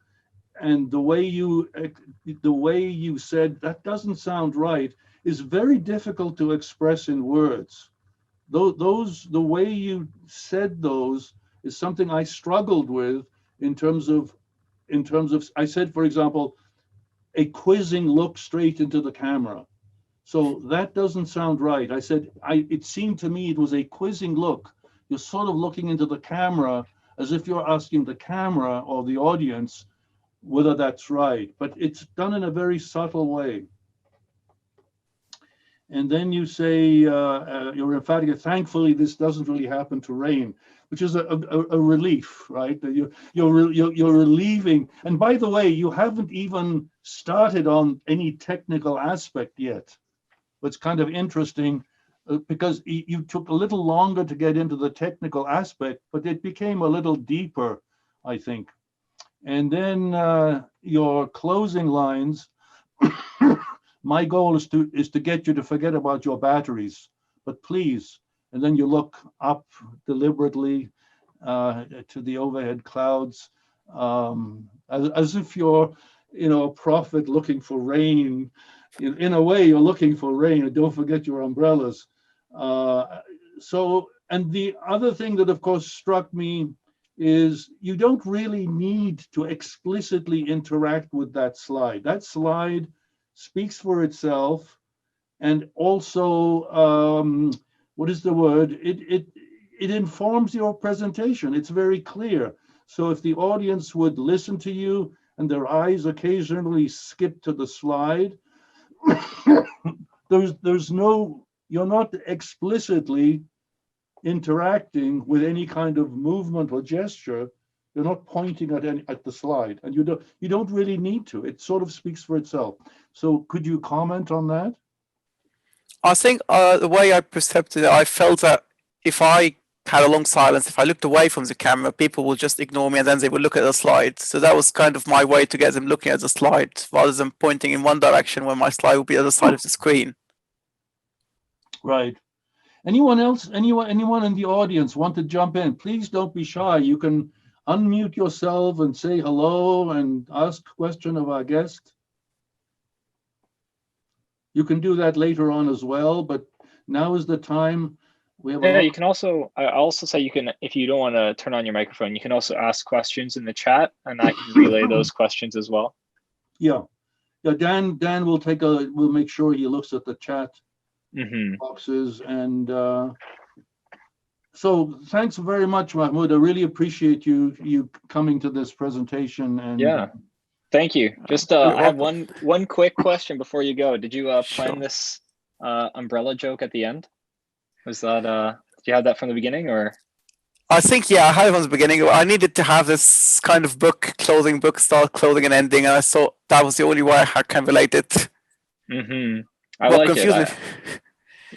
[SPEAKER 1] and the way you said that doesn't sound right is very difficult to express in words. The way you said those is something I struggled with in terms of I said, for example, a quizzing look straight into the camera. So that doesn't sound right. I said, it seemed to me it was a quizzing look. You're sort of looking into the camera as if you're asking the camera or the audience whether that's right, but it's done in a very subtle way. And then you say you're emphatic. Thankfully, this doesn't really happen to rain, which is a relief, right? You're relieving. And by the way, you haven't even started on any technical aspect yet. It's kind of interesting because you took a little longer to get into the technical aspect, but it became a little deeper, I think. And then your closing lines. My goal is to get you to forget about your batteries, but please. And then you look up deliberately to the overhead clouds, as if you're, you know, a prophet looking for rain. In a way, you're looking for rain, and don't forget your umbrellas. So, and the other thing that, of course, struck me is you don't really need to explicitly interact with that slide. That slide speaks for itself, and also what is the word? It informs your presentation. It's very clear. So if the audience would listen to you and their eyes occasionally skip to the slide, there's no, you're not explicitly interacting with any kind of movement or gesture. You're not pointing at the slide, and you don't really need to. It sort of speaks for itself. So could you comment on that?
[SPEAKER 2] I think the way I perceived it, I felt that if I had a long silence, if I looked away from the camera, people would just ignore me and then they would look at the slide. So that was kind of my way to get them looking at the slide rather than pointing in one direction when my slide would be at the side of the screen.
[SPEAKER 1] Right. Anyone else, anyone in the audience want to jump in? Please don't be shy. You can unmute yourself and say hello and ask a question of our guest. You can do that later on as well, but now is the time. We have
[SPEAKER 5] you can also, I also say you can, if you don't want to turn on your microphone, you can also ask questions in the chat and I can relay those questions as well.
[SPEAKER 1] Yeah. Yeah, Dan will make sure he looks at the chat boxes. And so thanks very much, Mahmoud. I really appreciate you coming to this presentation. And
[SPEAKER 5] yeah, thank you. Just I have one quick question before you go. Did you plan this umbrella joke at the end? Was that did you have that from the beginning, or?
[SPEAKER 2] I think, yeah, I had it from the beginning. I needed to have this kind of clothing book, start, clothing, and ending, and I thought that was the only way I can relate it.
[SPEAKER 5] I like it.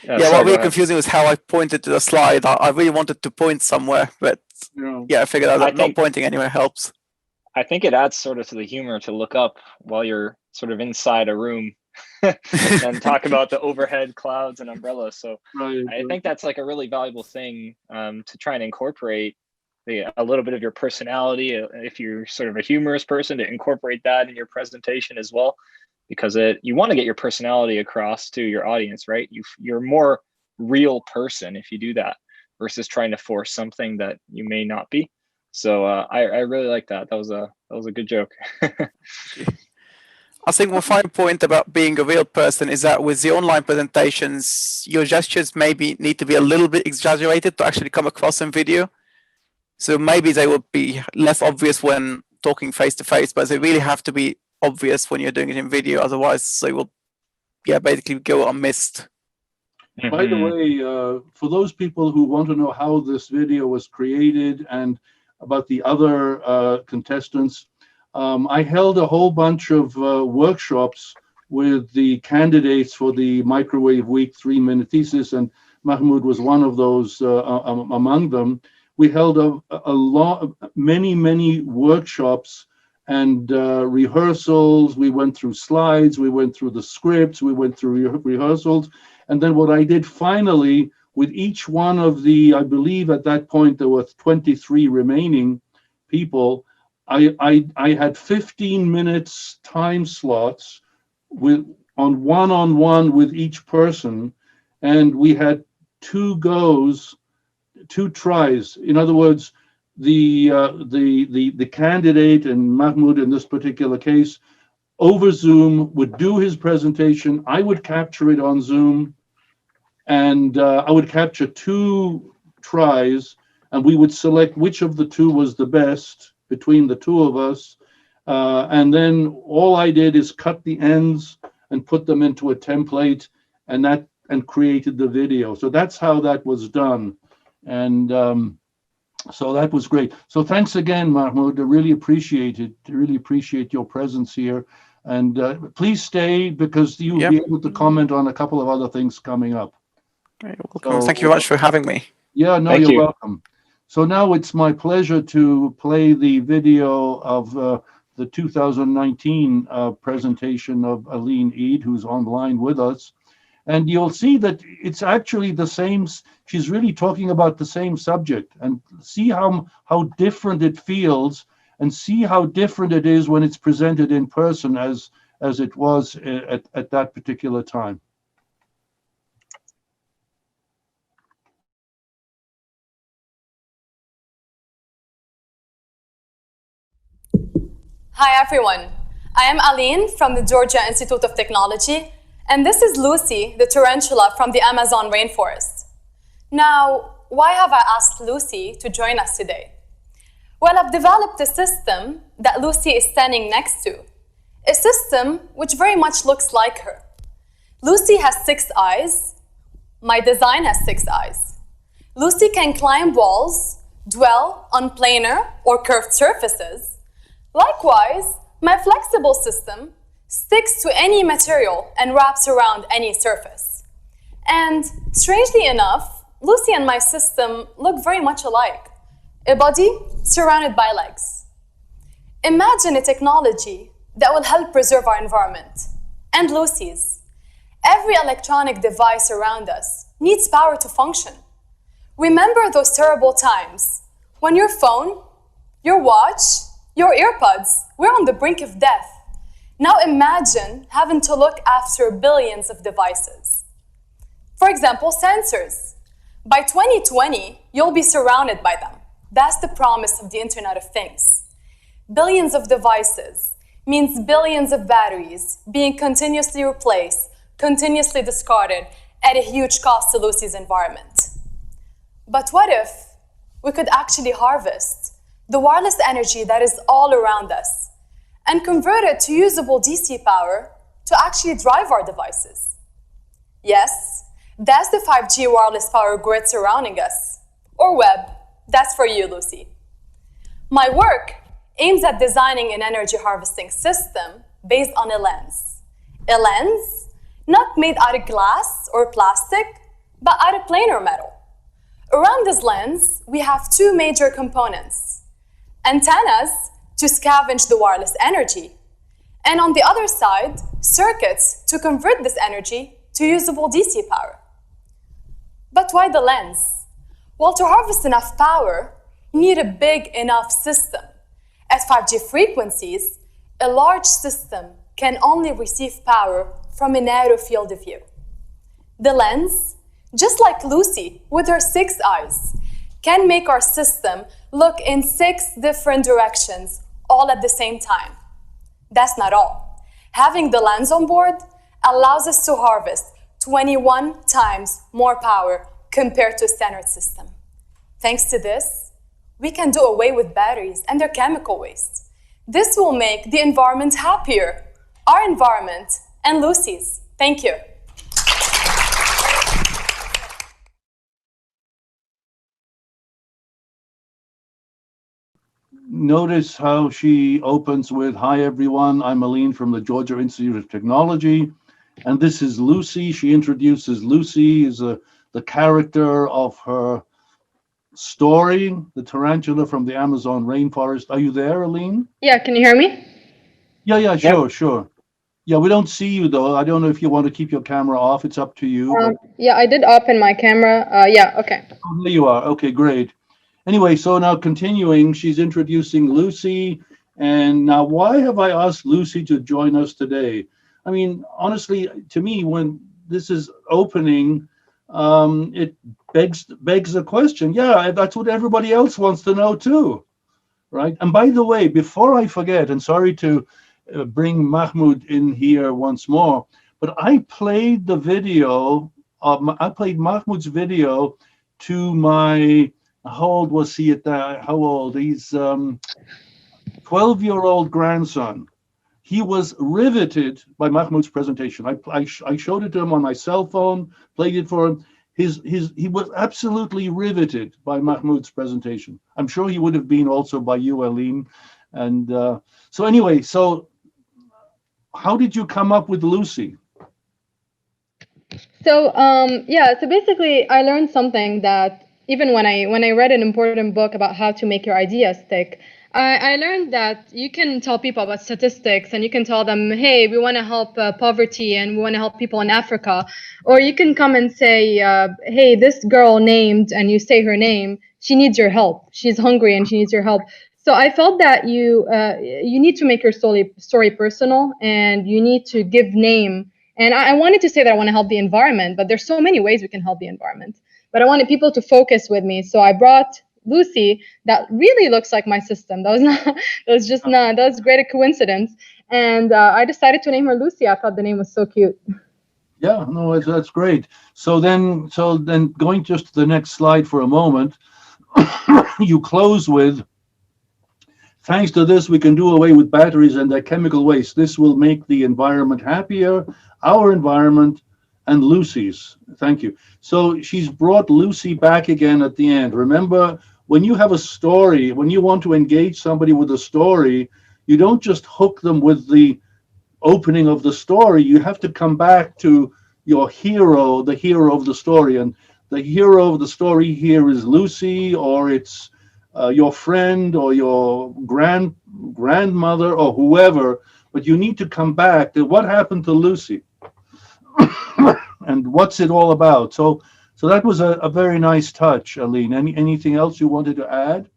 [SPEAKER 2] What really confusing was how I pointed to the slide. I really wanted to point somewhere, but yeah, I figured out that not pointing anywhere helps.
[SPEAKER 5] I think it adds sort of to the humor to look up while you're sort of inside a room and talk about the overhead clouds and umbrellas. So I think that's like a really valuable thing to try and incorporate a little bit of your personality. If you're sort of a humorous person, to incorporate that in your presentation as well. because you want to get your personality across to your audience, right? You're more real person if you do that versus trying to force something that you may not be. So I really like that. That was a good joke.
[SPEAKER 2] I think one final point about being a real person is that with the online presentations, your gestures maybe need to be a little bit exaggerated to actually come across in video. So maybe they will be less obvious when talking face to face, but they really have to be obvious when you're doing it in video. Otherwise, they will, basically go unmissed.
[SPEAKER 1] By the way, for those people who want to know how this video was created and about the other contestants, I held a whole bunch of workshops with the candidates for the Microwave Week 3-minute thesis, and Mahmoud was one of those among them. We held many workshops and rehearsals. We went through slides, we went through the scripts, we went through rehearsals. And then what I did finally with each one of the, I believe at that point there were 23 remaining people, I had 15 minutes time slots on one-on-one with each person, and we had 2 goes, 2 tries. In other words, the candidate, and Mahmoud in this particular case, over Zoom would do his presentation. I would capture it on Zoom, and I would capture 2 tries, and we would select which of the 2 was the best between the 2 of us. And then all I did is cut the ends and put them into a template, and created the video. So that's how that was done. And so that was great. So thanks again, Mahmoud. I really appreciate it. I really appreciate your presence here. And please stay, because you'll be able to comment on a couple of other things coming up.
[SPEAKER 2] You're welcome. Thank you very much for having me.
[SPEAKER 1] Yeah, no, you're welcome. So now it's my pleasure to play the video of the 2019 presentation of Aline Eid, who's online with us. And you'll see that it's actually the same. She's really talking about the same subject, and see how different it feels, and see how different it is when it's presented in person as it was at that particular time.
[SPEAKER 8] Hi everyone, I am Aline from the Georgia Institute of Technology, and this is Lucy, the tarantula from the Amazon rainforest. Now, why have I asked Lucy to join us today? Well, I've developed a system that Lucy is standing next to, a system which very much looks like her. Lucy has 6 eyes. My design has 6 eyes. Lucy can climb walls, dwell on planar or curved surfaces. Likewise, my flexible system sticks to any material and wraps around any surface. And strangely enough, Lucy and my system look very much alike. A body surrounded by legs. Imagine a technology that will help preserve our environment, and Lucy's. Every electronic device around us needs power to function. Remember those terrible times when your phone, your watch, your earbuds were on the brink of death. Now imagine having to look after billions of devices. For example, sensors. By 2020, you'll be surrounded by them. That's the promise of the Internet of Things. Billions of devices means billions of batteries being continuously replaced, continuously discarded at a huge cost to Lucy's environment. But what if we could actually harvest the wireless energy that is all around us and convert it to usable DC power to actually drive our devices? Yes, that's the 5G wireless power grid surrounding us, or web. That's for you, Lucy. My work aims at designing an energy harvesting system based on a lens. A lens not made out of glass or plastic, but out of planar metal. Around this lens, we have 2 major components: antennas to scavenge the wireless energy, and on the other side, circuits to convert this energy to usable DC power. But why the lens? Well, to harvest enough power, you need a big enough system. At 5G frequencies, a large system can only receive power from a narrow field of view. The lens, just like Lucy with her 6 eyes, can make our system look in 6 different directions all at the same time. That's not all. Having the lens on board allows us to harvest 21 times more power compared to a standard system. Thanks to this, we can do away with batteries and their chemical waste. This will make the environment happier, our environment and Lucy's. Thank you.
[SPEAKER 1] Notice how she opens with, "Hi everyone, I'm Aline from the Georgia Institute of Technology, and this is Lucy." She introduces Lucy as the character of her story, the tarantula from the Amazon rainforest. Are you there, Aline?
[SPEAKER 9] Yeah, can you hear me?
[SPEAKER 1] Yeah, sure. Yeah, we don't see you though. I don't know if you want to keep your camera off. It's up to you.
[SPEAKER 9] Yeah, I did open my camera. Yeah, okay.
[SPEAKER 1] Oh, there you are. Okay, great. Anyway, so now continuing, she's introducing Lucy. And now, why have I asked Lucy to join us today? I mean, honestly, to me, when this is opening, it begs the question. Yeah, that's what everybody else wants to know too, right? And by the way, before I forget, and sorry to bring Mahmoud in here once more, but I played the video. I played Mahmoud's video to my. How old was he at that? How old? He's 12-year-old grandson. He was riveted by Mahmoud's presentation. I showed it to him on my cell phone, played it for him. He was absolutely riveted by Mahmoud's presentation. I'm sure he would have been also by you, Aline. And so anyway, so how did you come up with Lucy?
[SPEAKER 9] So yeah, so basically I learned something that even when I read an important book about how to make your ideas stick, I learned that you can tell people about statistics and you can tell them, hey, we want to help poverty and we want to help people in Africa. Or you can come and say, hey, this girl named, and you say her name, she needs your help. She's hungry and she needs your help. So I felt that you need to make your story personal and you need to give name. And I wanted to say that I want to help the environment, but there's so many ways we can help the environment. But I wanted people to focus with me. So I brought Lucy that really looks like my system. That was great a coincidence. And I decided to name her Lucy. I thought the name was so cute.
[SPEAKER 1] Yeah, no, that's great. So then going just to the next slide for a moment, you close with, thanks to this, we can do away with batteries and their chemical waste. This will make the environment happier, our environment, and Lucy's. Thank you. So she's brought Lucy back again at the end. Remember, when you have a story, when you want to engage somebody with a story, you don't just hook them with the opening of the story. You have to come back to your hero, the hero of the story. And the hero of the story here is Lucy, or it's your friend or your grandmother or whoever. But you need to come back to what happened to Lucy. And what's it all about? So that was a very nice touch, Aline. Anything else you wanted to add?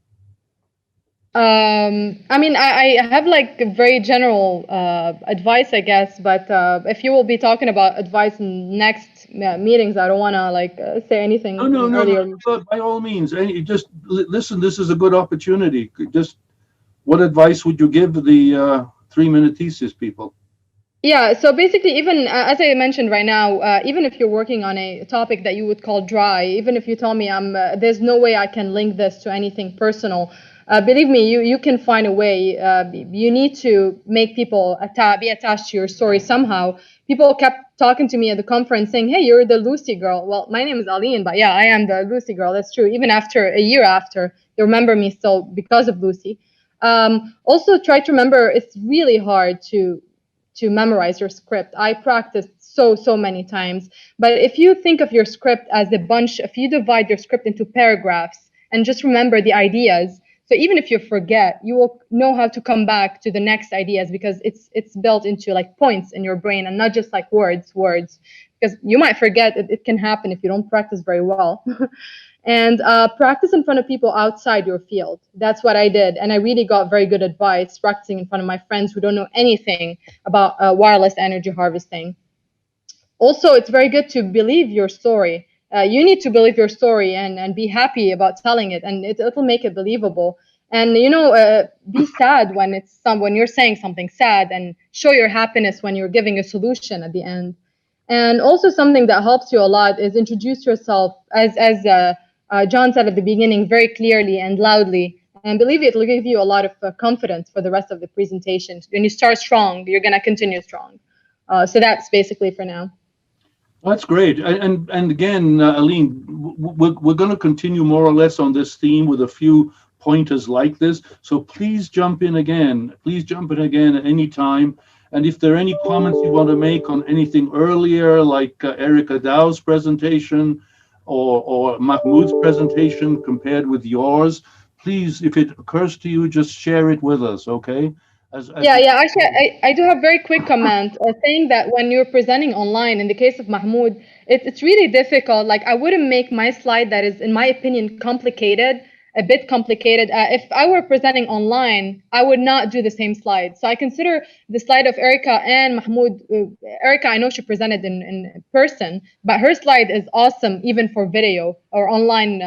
[SPEAKER 9] I mean, I have like a very general advice, I guess. But if you will be talking about advice in next meetings, I don't want to say anything.
[SPEAKER 1] No. By all means, just listen. This is a good opportunity. Just what advice would you give the 3-minute thesis people?
[SPEAKER 9] Yeah, so basically, even as I mentioned right now, even if you're working on a topic that you would call dry, even if you tell me there's no way I can link this to anything personal, believe me, you can find a way. You need to make people be attached to your story somehow. People kept talking to me at the conference saying, hey, you're the Lucy girl. Well, my name is Aline, but yeah, I am the Lucy girl. That's true. Even after a year after, they remember me still because of Lucy. Also, try to remember, it's really hard to memorize your script. I practiced so many times. But if you think of your script as a bunch, if you divide your script into paragraphs and just remember the ideas, so even if you forget, you will know how to come back to the next ideas because it's built into like points in your brain and not just like words. Because you might forget, it can happen if you don't practice very well. And practice in front of people outside your field. That's what I did. And I really got very good advice practicing in front of my friends who don't know anything about wireless energy harvesting. Also, it's very good to believe your story. You need to believe your story and be happy about telling it, and it'll make it believable. And be sad when when you're saying something sad, and show your happiness when you're giving a solution at the end. And also something that helps you a lot is introduce yourself as John said at the beginning, very clearly and loudly. And believe it will give you a lot of confidence for the rest of the presentation. When you start strong, you're going to continue strong. So that's basically for now.
[SPEAKER 1] That's great. And again, Aline, we're going to continue more or less on this theme with a few pointers like this. So please jump in again. Please jump in again at any time. And if there are any comments you want to make on anything earlier, like Erika Dow's presentation or Mahmoud's presentation compared with yours, please, if it occurs to you, just share it with us, okay?
[SPEAKER 9] Yeah. Actually, I do have a very quick comment saying that when you're presenting online, in the case of Mahmoud, it's really difficult. Like, I wouldn't make my slide that is, in my opinion, a bit complicated. If I were presenting online, I would not do the same slide. So I consider the slide of Erika and Mahmoud. Erika, I know she presented in person, but her slide is awesome even for video or online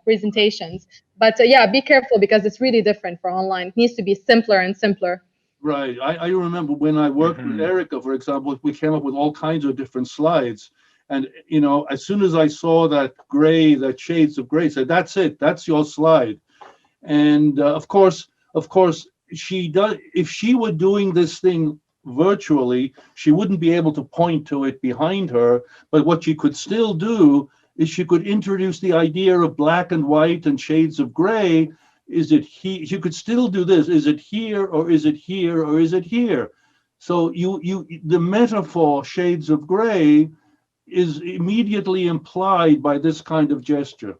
[SPEAKER 9] presentations. But yeah, be careful because it's really different for online. It needs to be simpler and simpler.
[SPEAKER 1] Right. I remember when I worked with Erika, for example, we came up with all kinds of different slides. And, as soon as I saw that shades of gray, I said, that's it, that's your slide. And of course, she does, if she were doing this thing virtually, she wouldn't be able to point to it behind her. But what she could still do is she could introduce the idea of black and white and shades of gray. You could still do this. Is it here, or is it here, or is it here? So the metaphor shades of gray is immediately implied by this kind of gesture.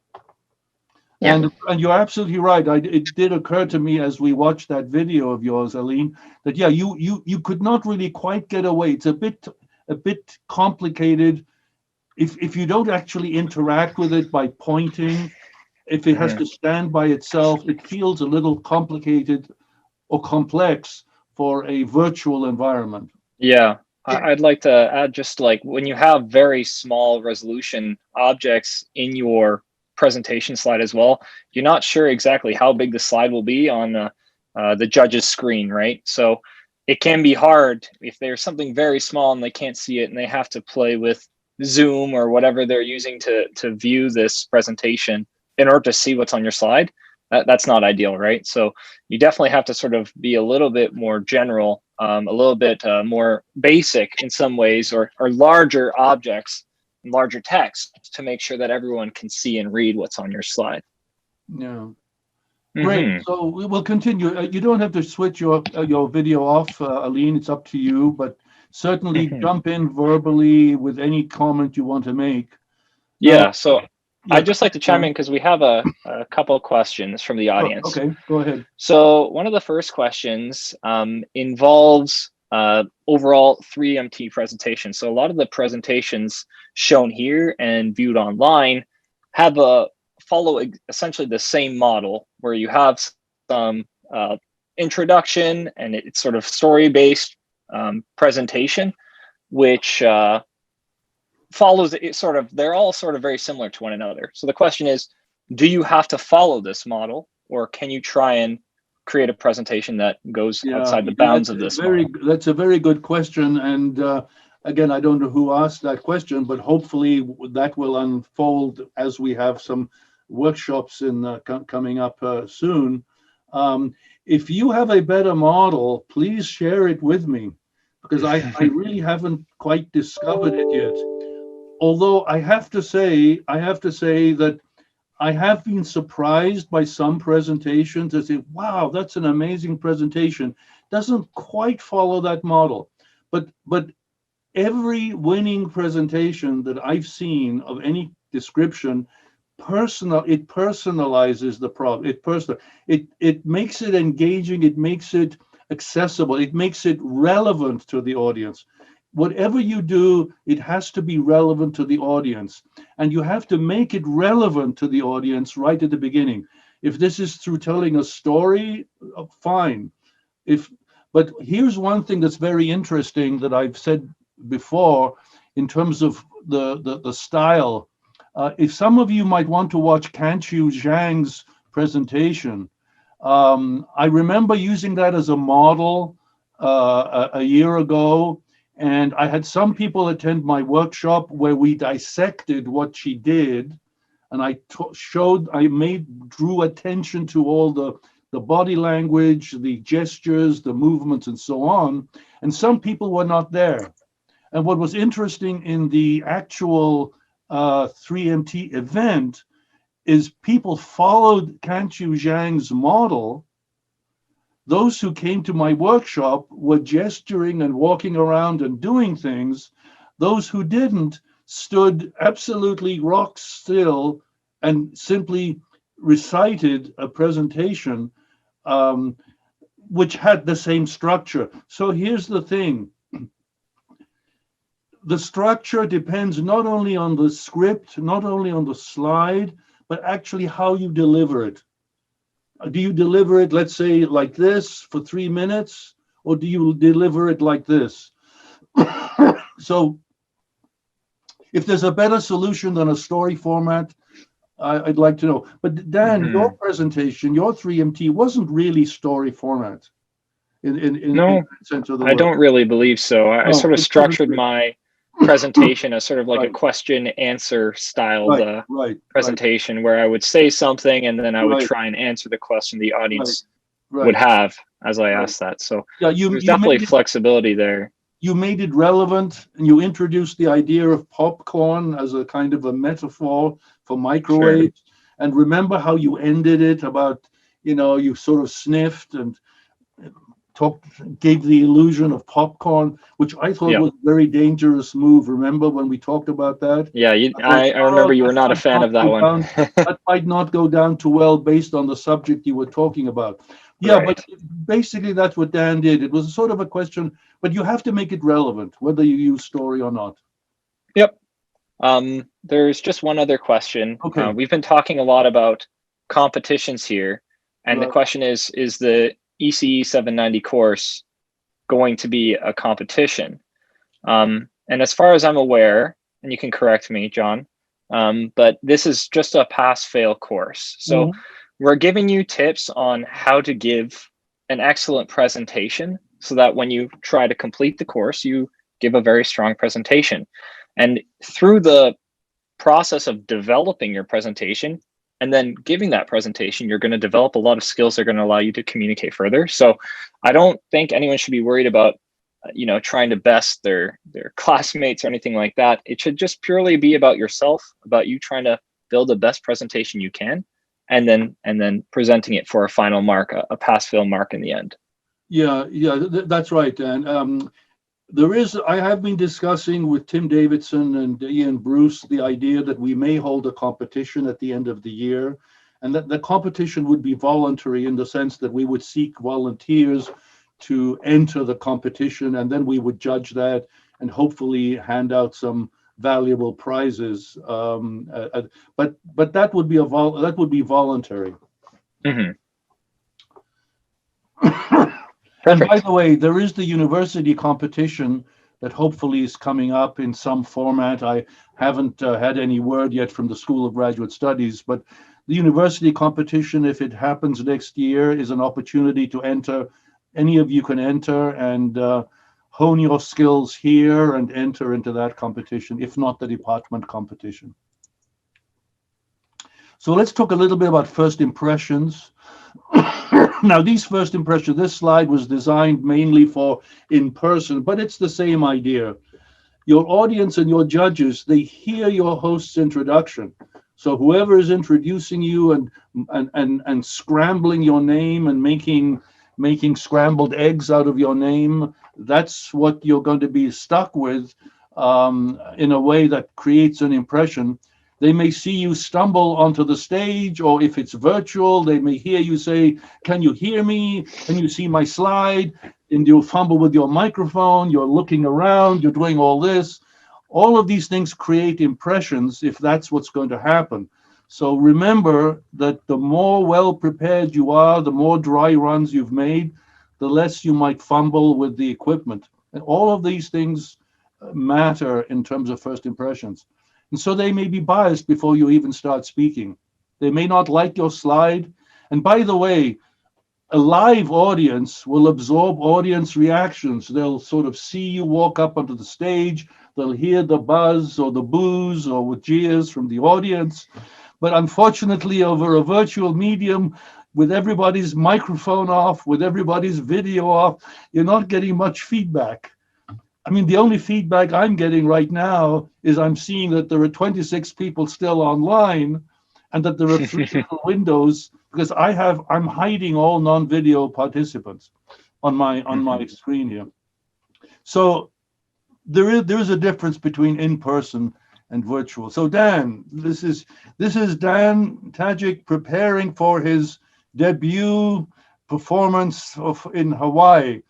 [SPEAKER 1] Yeah. And you're absolutely right. It did occur to me as we watched that video of yours, Aline, that yeah, you could not really quite get away. It's a bit complicated if you don't actually interact with it by pointing. If it has to stand by itself, it feels a little complicated or complex for a virtual environment.
[SPEAKER 5] Yeah. I'd like to add, just like when you have very small resolution objects in your presentation slide as well, you're not sure exactly how big the slide will be on the judge's screen, right? So it can be hard if there's something very small and they can't see it and they have to play with Zoom or whatever they're using to view this presentation in order to see what's on your slide. That's not ideal, right? So you definitely have to sort of be a little bit more general, a little bit more basic in some ways, or larger objects, larger text to make sure that everyone can see and read what's on your slide.
[SPEAKER 1] Yeah. Great. So we will continue. You don't have to switch your video off, Aline. It's up to you, but certainly jump in verbally with any comment you want to make.
[SPEAKER 5] Yeah. So I'd just like to chime in because we have a couple of questions from the audience.
[SPEAKER 1] Oh, okay, go ahead.
[SPEAKER 5] So one of the first questions involves overall 3MT presentation. So a lot of the presentations shown here and viewed online have follow essentially the same model, where you have some introduction and it's sort of story-based presentation, which follows it sort of, they're all sort of very similar to one another. So the question is, do you have to follow this model, or can you try and create a presentation that goes outside the bounds of this model?
[SPEAKER 1] That's a very good question. And again, I don't know who asked that question, but hopefully that will unfold as we have some workshops coming up soon. If you have a better model, please share it with me, because I really haven't quite discovered it yet. Although I have to say that I have been surprised by some presentations that say, wow, that's an amazing presentation. Doesn't quite follow that model. But every winning presentation that I've seen of any description, it personalizes the problem. It makes it engaging, it makes it accessible, it makes it relevant to the audience. whatever you do, it has to be relevant to the audience. And you have to make it relevant to the audience right at the beginning. If this is through telling a story, fine. But here's one thing that's very interesting that I've said before in terms of the style. If some of you might want to watch Canxiu Zhang's presentation, I remember using that as a model a year ago. And I had some people attend my workshop where we dissected what she did. And I drew attention to all the body language, the gestures, the movements, and so on. And some people were not there. And what was interesting in the actual 3MT event is people followed Canxiu Zhang's model. Those who came to my workshop were gesturing and walking around and doing things. Those who didn't stood absolutely rock still and simply recited a presentation which had the same structure. So here's the thing. The structure depends not only on the script, not only on the slide, but actually how you deliver it. Do you deliver it, let's say, like this for 3 minutes, or do you deliver it like this? So if there's a better solution than a story format, I'd like to know. But Dan, your presentation, your 3MT wasn't really story format. No, in that sense of the word.
[SPEAKER 5] I don't really believe so. I sort of structured my presentation as sort of like a question answer styled presentation where I would say something and then I would try and answer the question the audience would have as I asked that. So there's definitely flexibility there.
[SPEAKER 1] You made it relevant and you introduced the idea of popcorn as a kind of a metaphor for microwaves. Sure. And remember how you ended it about, you sort of sniffed and gave the illusion of popcorn, which I thought was a very dangerous move. Remember when we talked about that?
[SPEAKER 5] Yeah, I remember you were not a fan of that one.
[SPEAKER 1] That might not go down too well based on the subject you were talking about. Yeah, but basically that's what Dan did. It was sort of a question, but you have to make it relevant, whether you use story or not.
[SPEAKER 5] Yep. There's just one other question.
[SPEAKER 1] Okay.
[SPEAKER 5] We've been talking a lot about competitions here, and the question is the ECE 790 course going to be a competition? And as far as I'm aware, and you can correct me, John, but this is just a pass-fail course. So we're giving you tips on how to give an excellent presentation so that when you try to complete the course, you give a very strong presentation. And through the process of developing your presentation, and then giving that presentation, you're going to develop a lot of skills that are going to allow you to communicate further. So I don't think anyone should be worried about, trying to best their classmates or anything like that. It should just purely be about yourself, about you trying to build the best presentation you can, and then presenting it for a final mark, a pass-fail mark in the end.
[SPEAKER 1] Yeah, that's right, Dan. I have been discussing with Tim Davidson and Ian Bruce the idea that we may hold a competition at the end of the year, and that the competition would be voluntary in the sense that we would seek volunteers to enter the competition, and then we would judge that and hopefully hand out some valuable prizes. But that would be voluntary.
[SPEAKER 5] Mm-hmm.
[SPEAKER 1] And by the way, there is the university competition that hopefully is coming up in some format. I haven't had any word yet from the School of Graduate Studies, but the university competition, if it happens next year, is an opportunity to enter. Any of you can enter and hone your skills here and enter into that competition, if not the department competition. So let's talk a little bit about first impressions. Now, these first impressions, this slide was designed mainly for in person, but it's the same idea. Your audience and your judges, they hear your host's introduction. So whoever is introducing you and scrambling your name and making scrambled eggs out of your name, that's what you're going to be stuck with in a way that creates an impression. They may see you stumble onto the stage, or if it's virtual, they may hear you say, "Can you hear me? Can you see my slide?" And you'll fumble with your microphone, you're looking around, you're doing all this. All of these things create impressions if that's what's going to happen. So remember that the more well prepared you are, the more dry runs you've made, the less you might fumble with the equipment. And all of these things matter in terms of first impressions. And so they may be biased before you even start speaking. They may not like your slide. And by the way, a live audience will absorb audience reactions. They'll sort of see you walk up onto the stage. They'll hear the buzz or the boos or with jeers from the audience. But unfortunately, over a virtual medium, with everybody's microphone off, with everybody's video off, you're not getting much feedback. I mean, the only feedback I'm getting right now is I'm seeing that there are 26 people still online and that there are 3 little windows, because I'm hiding all non-video participants on my screen here. So there is a difference between in-person and virtual. So Dan, this is Dan Tajik preparing for his debut performance in Hawaii.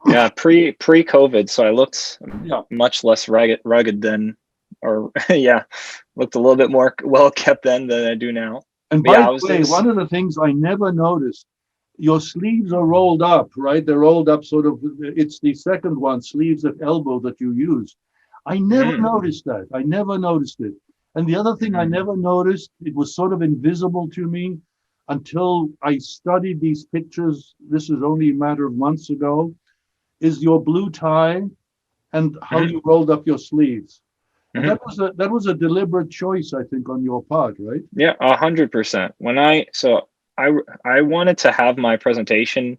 [SPEAKER 5] Yeah, pre-COVID, so I looked much less rugged than, or looked a little bit more well kept then than I do now.
[SPEAKER 1] And by the way, one of the things I never noticed, your sleeves are rolled up, right? They're rolled up sort of, it's the second one, sleeves at elbow, that you use. I never noticed that. I never noticed it. And the other thing I never noticed, it was sort of invisible to me until I studied these pictures. This is only a matter of months ago, is your blue tie and how you rolled up your sleeves. And that was a deliberate choice, I think, on your part, right?
[SPEAKER 5] Yeah, 100%. I wanted to have my presentation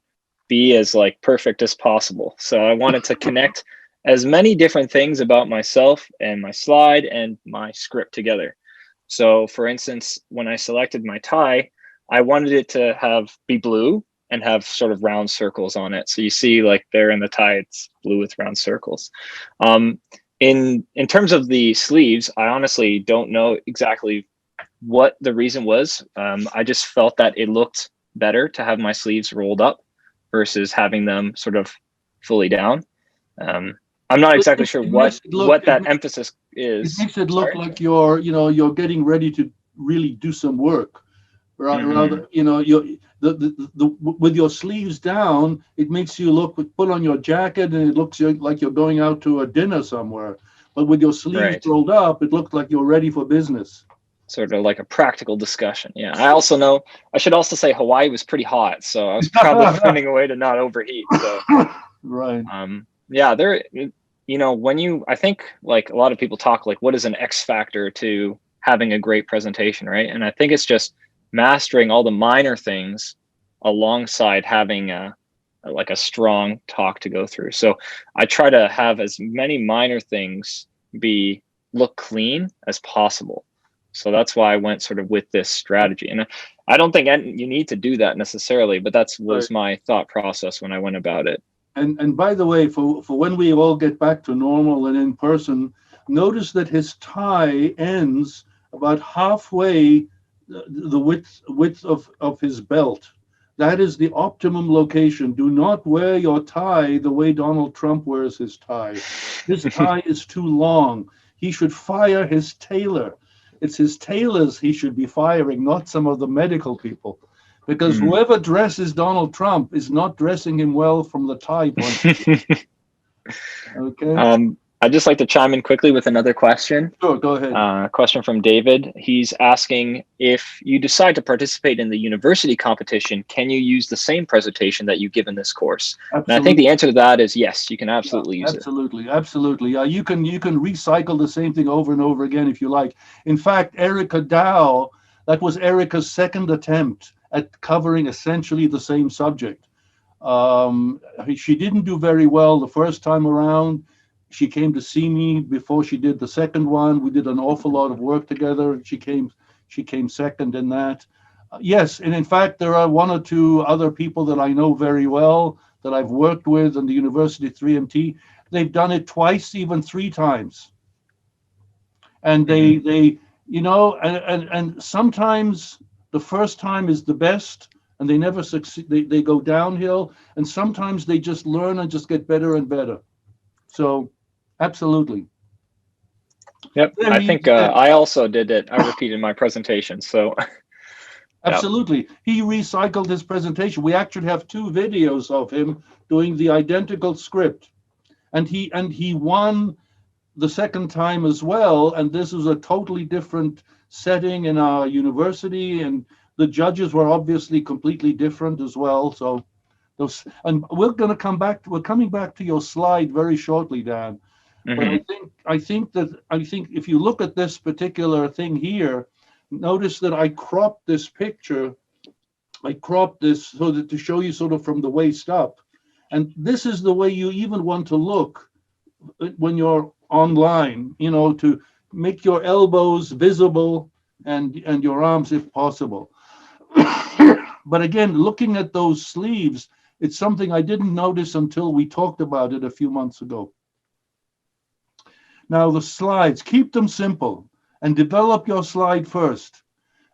[SPEAKER 5] be as like perfect as possible. So I wanted to connect as many different things about myself and my slide and my script together. So for instance, when I selected my tie, I wanted it to be blue and have sort of round circles on it. So you see like there in the tie, it's blue with round circles. In terms of the sleeves, I honestly don't know exactly what the reason was. I just felt that it looked better to have my sleeves rolled up versus having them sort of fully down. I'm not exactly sure what that emphasis is.
[SPEAKER 1] It makes it look like you're getting ready to really do some work. Rather, with your sleeves down, it makes you put on your jacket and it looks like you're going out to a dinner somewhere. But with your sleeves rolled up, it looked like you're ready for business.
[SPEAKER 5] Sort of like a practical discussion. Yeah. I should also say Hawaii was pretty hot, so I was probably finding a way to not overheat. So
[SPEAKER 1] right.
[SPEAKER 5] I think like a lot of people talk like, what is an X factor to having a great presentation, right? And I think it's just mastering all the minor things alongside having a strong talk to go through. So I try to have as many minor things look clean as possible. So that's why I went sort of with this strategy. And I don't think you need to do that necessarily, but was my thought process when I went about it.
[SPEAKER 1] And by the way, for when we all get back to normal and in person, notice that his tie ends about halfway the width of his belt. That is the optimum location. Do not wear your tie the way Donald Trump wears his tie. His tie is too long. He should fire his tailor. It's his tailors he should be firing, not some of the medical people. Because whoever dresses Donald Trump is not dressing him well from the tie point of view. Okay.
[SPEAKER 5] I'd just like to chime in quickly with another question.
[SPEAKER 1] Sure, go ahead.
[SPEAKER 5] Question from David. He's asking, if you decide to participate in the university competition, can you use the same presentation that you give in this course?
[SPEAKER 1] Absolutely.
[SPEAKER 5] And I think the answer to that is yes, you can absolutely use it.
[SPEAKER 1] Absolutely. Yeah, you can recycle the same thing over and over again if you like. In fact, Erica Dow, that was Erica's second attempt at covering essentially the same subject. She didn't do very well the first time around. She came to see me before she did the second one. We did an awful lot of work together. She came second in that. Yes, and in fact, there are one or two other people that I know very well that I've worked with in the University 3MT. They've done it twice, even 3 times. And they you know, and sometimes the first time is the best and they never succeed, they go downhill, and sometimes they just learn and just get better and better. So absolutely.
[SPEAKER 5] Yep,
[SPEAKER 1] Then
[SPEAKER 5] I think I also did it. I repeated my presentation, so.
[SPEAKER 1] Absolutely. He recycled his presentation. We actually have 2 videos of him doing the identical script. And he won the second time as well. And this was a totally different setting in our university. And the judges were obviously completely different as well. So those, and we're coming back to your slide very shortly, Dan.
[SPEAKER 5] Mm-hmm.
[SPEAKER 1] But I think if you look at this particular thing here, notice that I cropped this picture. I cropped this so that to show you sort of from the waist up. And this is the way you even want to look when you're online, you know, to make your elbows visible and your arms if possible. But again, looking at those sleeves, it's something I didn't notice until we talked about it a few months ago. Now the slides, keep them simple and develop your slide first.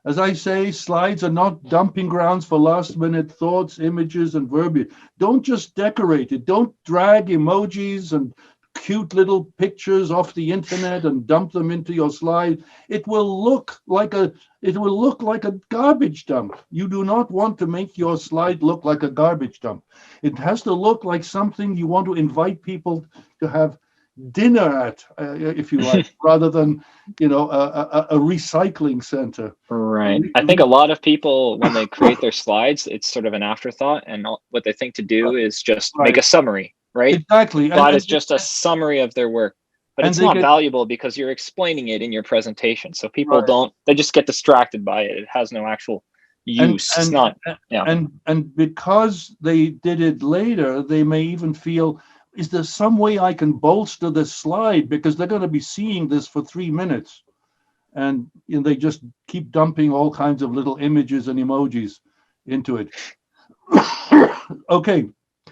[SPEAKER 1] As I say, slides are not dumping grounds for last minute thoughts, images, and verbiage. Don't just decorate it. Don't drag emojis and cute little pictures off the internet and dump them into your slide. It will look like a garbage dump. You do not want to make your slide look like a garbage dump. It has to look like something you want to invite people to have dinner at, if you like, rather than, you know, a recycling center.
[SPEAKER 5] Right. I think a lot of people, when they create their slides, it's sort of an afterthought, and what they think to do is just make a summary, right?
[SPEAKER 1] Exactly.
[SPEAKER 5] Slide is just a summary of their work, but it's not valuable because you're explaining it in your presentation. So people they just get distracted by it. It has no actual use. It's not. Yeah.
[SPEAKER 1] And because they did it later, they may even feel, is there some way I can bolster this slide, because they're going to be seeing this for 3 minutes, and you know, they just keep dumping all kinds of little images and emojis into it. Okay,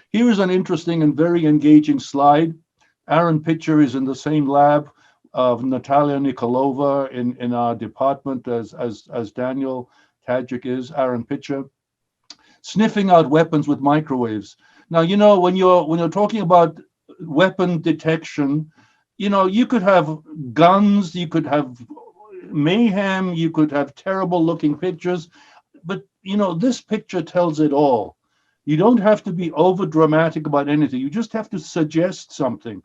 [SPEAKER 1] here is an interesting and very engaging slide. Aaron Pitcher is in the same lab of Natalia Nikolova in our department as Daniel Tajik is. Aaron Pitcher sniffing out weapons with microwaves. Now, you know, when you're talking about weapon detection, you know, you could have guns, you could have mayhem, you could have terrible looking pictures, but you know, this picture tells it all. You don't have to be over dramatic about anything. You just have to suggest something.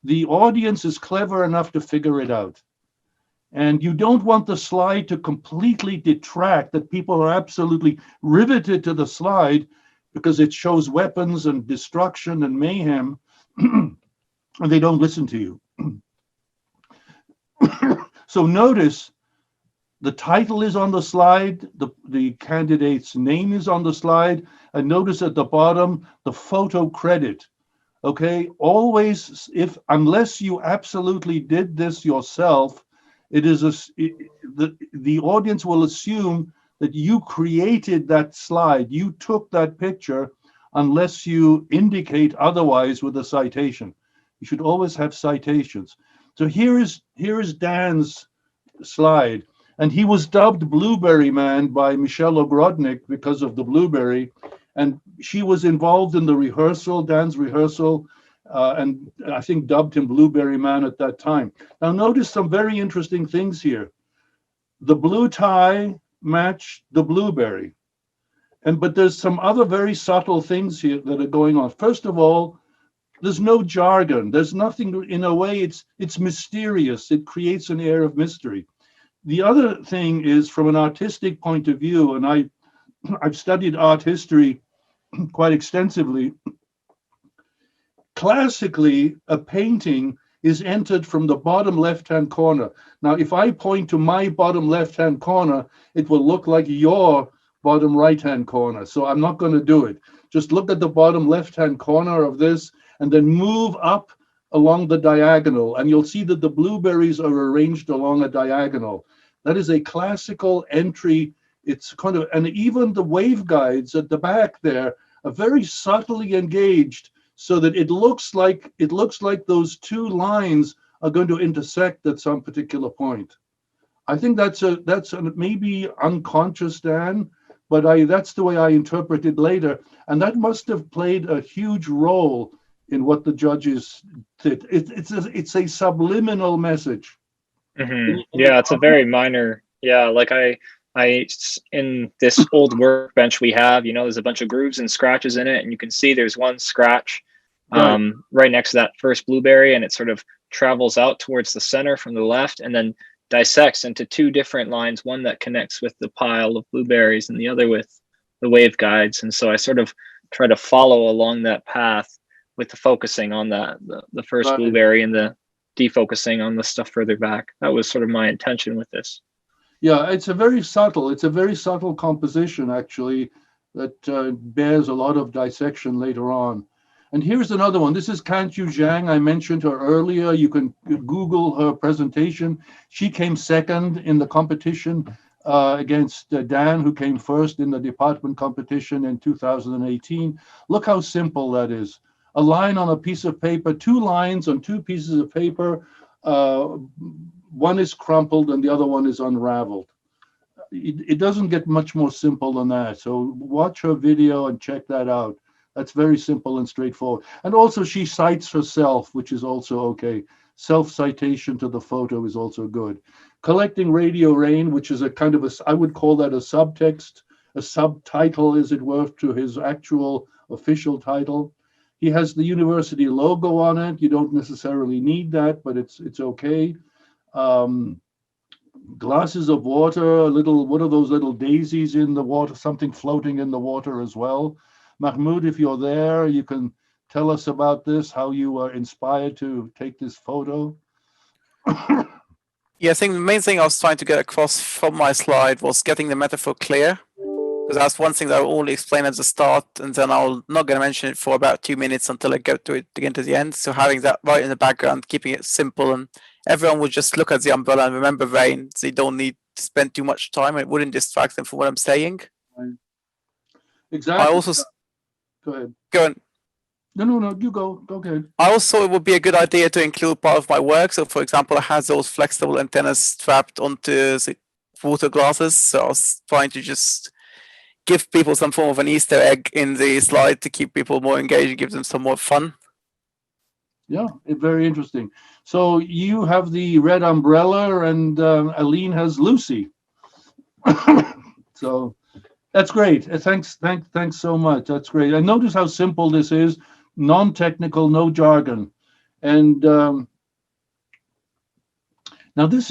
[SPEAKER 1] The audience is clever enough to figure it out. And you don't want the slide to completely detract, that people are absolutely riveted to the slide because it shows weapons and destruction and mayhem, and they don't listen to you. So notice the title is on the slide, the candidate's name is on the slide, and notice at the bottom, the photo credit. Okay, always, unless you absolutely did this yourself, it is the audience will assume that you created that slide, you took that picture, unless you indicate otherwise with a citation. You should always have citations. So here is Dan's slide, and he was dubbed Blueberry Man by Michelle Ogrodnik because of the blueberry, and she was involved in the rehearsal, Dan's rehearsal, and I think dubbed him Blueberry Man at that time. Now notice some very interesting things here. The blue tie matched the blueberry, but there's some other very subtle things here that are going on. First of all, there's no jargon. There's nothing, in a way, it's mysterious. It creates an air of mystery. The other thing is, from an artistic point of view, and I've studied art history quite extensively. Classically, a painting is entered from the bottom left-hand corner. Now, if I point to my bottom left-hand corner, it will look like your bottom right-hand corner. So I'm not going to do it. Just look at the bottom left-hand corner of this and then move up along the diagonal, and you'll see that the blueberries are arranged along a diagonal. That is a classical entry. It's kind of, and even the waveguides at the back there are very subtly engaged, so that it looks like those two lines are going to intersect at some particular point. I think that's maybe unconscious, Dan, but that's the way I interpret it later, and that must have played a huge role in what the judges did. It's a subliminal message.
[SPEAKER 5] Mm-hmm. Yeah, it's a very minor. Yeah, like I in this old workbench we have, you know, there's a bunch of grooves and scratches in it, and you can see there's one scratch right next to that first blueberry, and it sort of travels out towards the center from the left, and then dissects into two different lines, one that connects with the pile of blueberries and the other with the wave guides. And so I sort of try to follow along that path with the focusing on the first blueberry and the defocusing on the stuff further back. That was sort of my intention with this.
[SPEAKER 1] Yeah, it's a very subtle composition, actually, that bears a lot of dissection later on. And here's another one. This is Canxiu Zhang. I mentioned her earlier. You can Google her presentation. She came second in the competition against Dan, who came first in the department competition in 2018. Look how simple that is. A line on a piece of paper, two lines on two pieces of paper. One is crumpled and the other one is unraveled. It doesn't get much more simple than that. So watch her video and check that out. That's very simple and straightforward. And also she cites herself, which is also okay. Self-citation to the photo is also good. Collecting radio rain, which is a kind of I would call that a subtext, a subtitle, as it were, to his actual official title. He has the university logo on it. You don't necessarily need that, but it's okay. Glasses of water, what are those little daisies in the water, something floating in the water as well. Mahmoud, if you're there, you can tell us about this, how you were inspired to take this photo.
[SPEAKER 2] Yeah, I think the main thing I was trying to get across from my slide was getting the metaphor clear, because that's one thing that I'll only explain at the start, and then I'm not going to mention it for about 2 minutes until I get to it again to the end. So having that right in the background, keeping it simple, and everyone would just look at the umbrella and remember rain, so you don't need to spend too much time. It wouldn't distract them from what I'm saying.
[SPEAKER 1] Right. Exactly.
[SPEAKER 2] I also
[SPEAKER 1] go ahead.
[SPEAKER 2] Go on.
[SPEAKER 1] No, you go. Go ahead.
[SPEAKER 2] I also it would be a good idea to include part of my work. So, for example, I had those flexible antennas strapped onto the water glasses. So I was trying to just give people some form of an Easter egg in the slide to keep people more engaged and give them some more fun.
[SPEAKER 1] Yeah, very interesting. So you have the red umbrella, and Aline has Lucy. So that's great. Thanks so much. That's great. And notice how simple this is. Non-technical, no jargon. And now this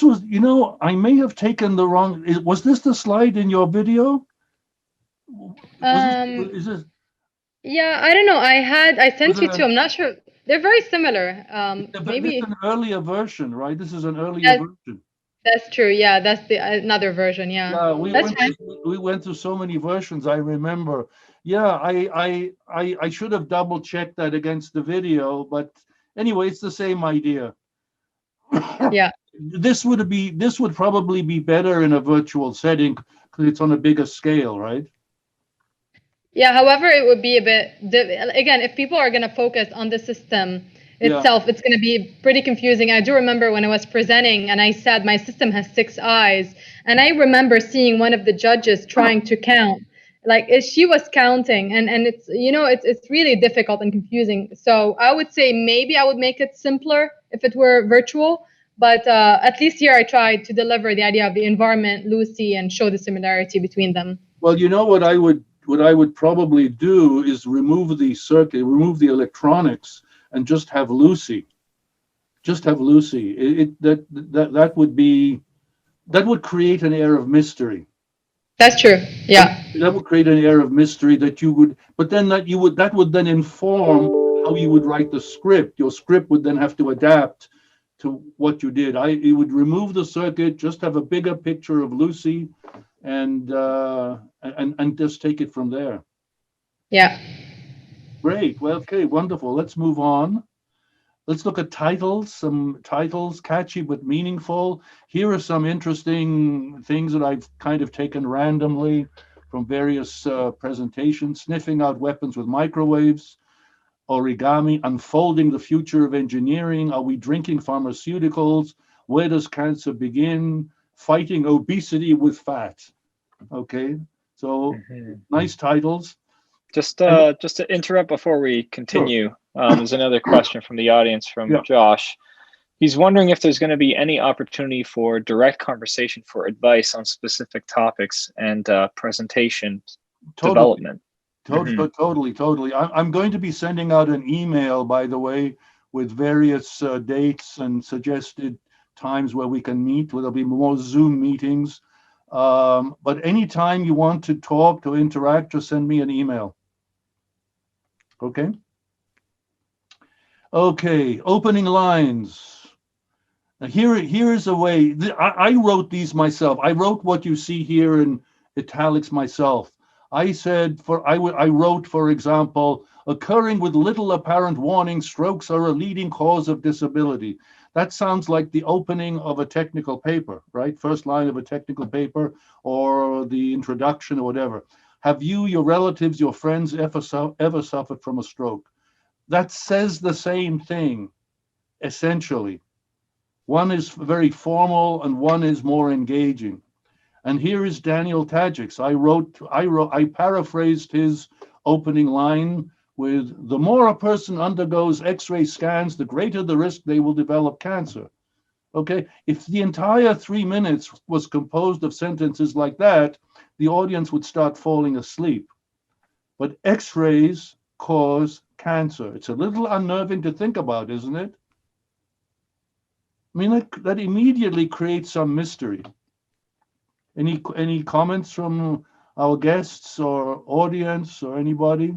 [SPEAKER 1] was, you know, I may have taken the wrong. Was this the slide in your video? Is this?
[SPEAKER 9] Yeah, I don't know. I sent you two. I'm not sure. They're very similar. Maybe
[SPEAKER 1] it's an earlier version, right? This is an earlier version.
[SPEAKER 9] That's true. Yeah, that's another version. Yeah,
[SPEAKER 1] we went through so many versions. I remember. Yeah, I should have double checked that against the video, but anyway, it's the same idea.
[SPEAKER 9] Yeah.
[SPEAKER 1] This would probably be better in a virtual setting because it's on a bigger scale, right?
[SPEAKER 9] Yeah. However, it would be a bit again, if people are going to focus on the system itself, it's going to be pretty confusing. I do remember when I was presenting and I said my system has 6 eyes, and I remember seeing one of the judges trying to count, like she was counting, and it's, you know, it's really difficult and confusing. So I would say maybe I would make it simpler if it were virtual, but at least here I tried to deliver the idea of the environment, Lucy, and show the similarity between them.
[SPEAKER 1] Well, you know what I would probably do is remove the circuit, remove the electronics, and just have Lucy. Just have Lucy. That would create an air of mystery.
[SPEAKER 9] That's true. Yeah.
[SPEAKER 1] That would create an air of mystery that you would, but then that would then inform how you would write the script. Your script would then have to adapt to what you did. You would remove the circuit, just have a bigger picture of Lucy, and just take it from there.
[SPEAKER 9] Yeah.
[SPEAKER 1] Great. Well, okay, wonderful. Let's move on. Let's look at titles, some titles, catchy but meaningful. Here are some interesting things that I've kind of taken randomly from various presentations. Sniffing out weapons with microwaves, origami, unfolding the future of engineering. Are we drinking pharmaceuticals? Where does cancer begin? Fighting Obesity with Fat. Okay, so nice titles.
[SPEAKER 5] Just to interrupt before we continue, there's another question from the audience from Josh. He's wondering if there's going to be any opportunity for direct conversation for advice on specific topics and presentation development.
[SPEAKER 1] Totally. I'm going to be sending out an email, by the way, with various dates and suggested times where we can meet. There'll be more Zoom meetings. But anytime you want to talk, to interact, just send me an email. Okay? Okay, opening lines. Now here is a way. I wrote these myself. I wrote what you see here in italics myself. I said, I wrote, for example, occurring with little apparent warning, strokes are a leading cause of disability. That sounds like the opening of a technical paper, right? First line of a technical paper or the introduction or whatever. Have you, your relatives, your friends ever suffered from a stroke? That says the same thing, essentially. One is very formal and one is more engaging. And here is Daniel Tajik's. I paraphrased his opening line with, the more a person undergoes X-ray scans, the greater the risk they will develop cancer. Okay, if the entire 3 minutes was composed of sentences like that, the audience would start falling asleep. But X-rays cause cancer. It's a little unnerving to think about, isn't it? I mean, that immediately creates some mystery. Any comments from our guests or audience or anybody?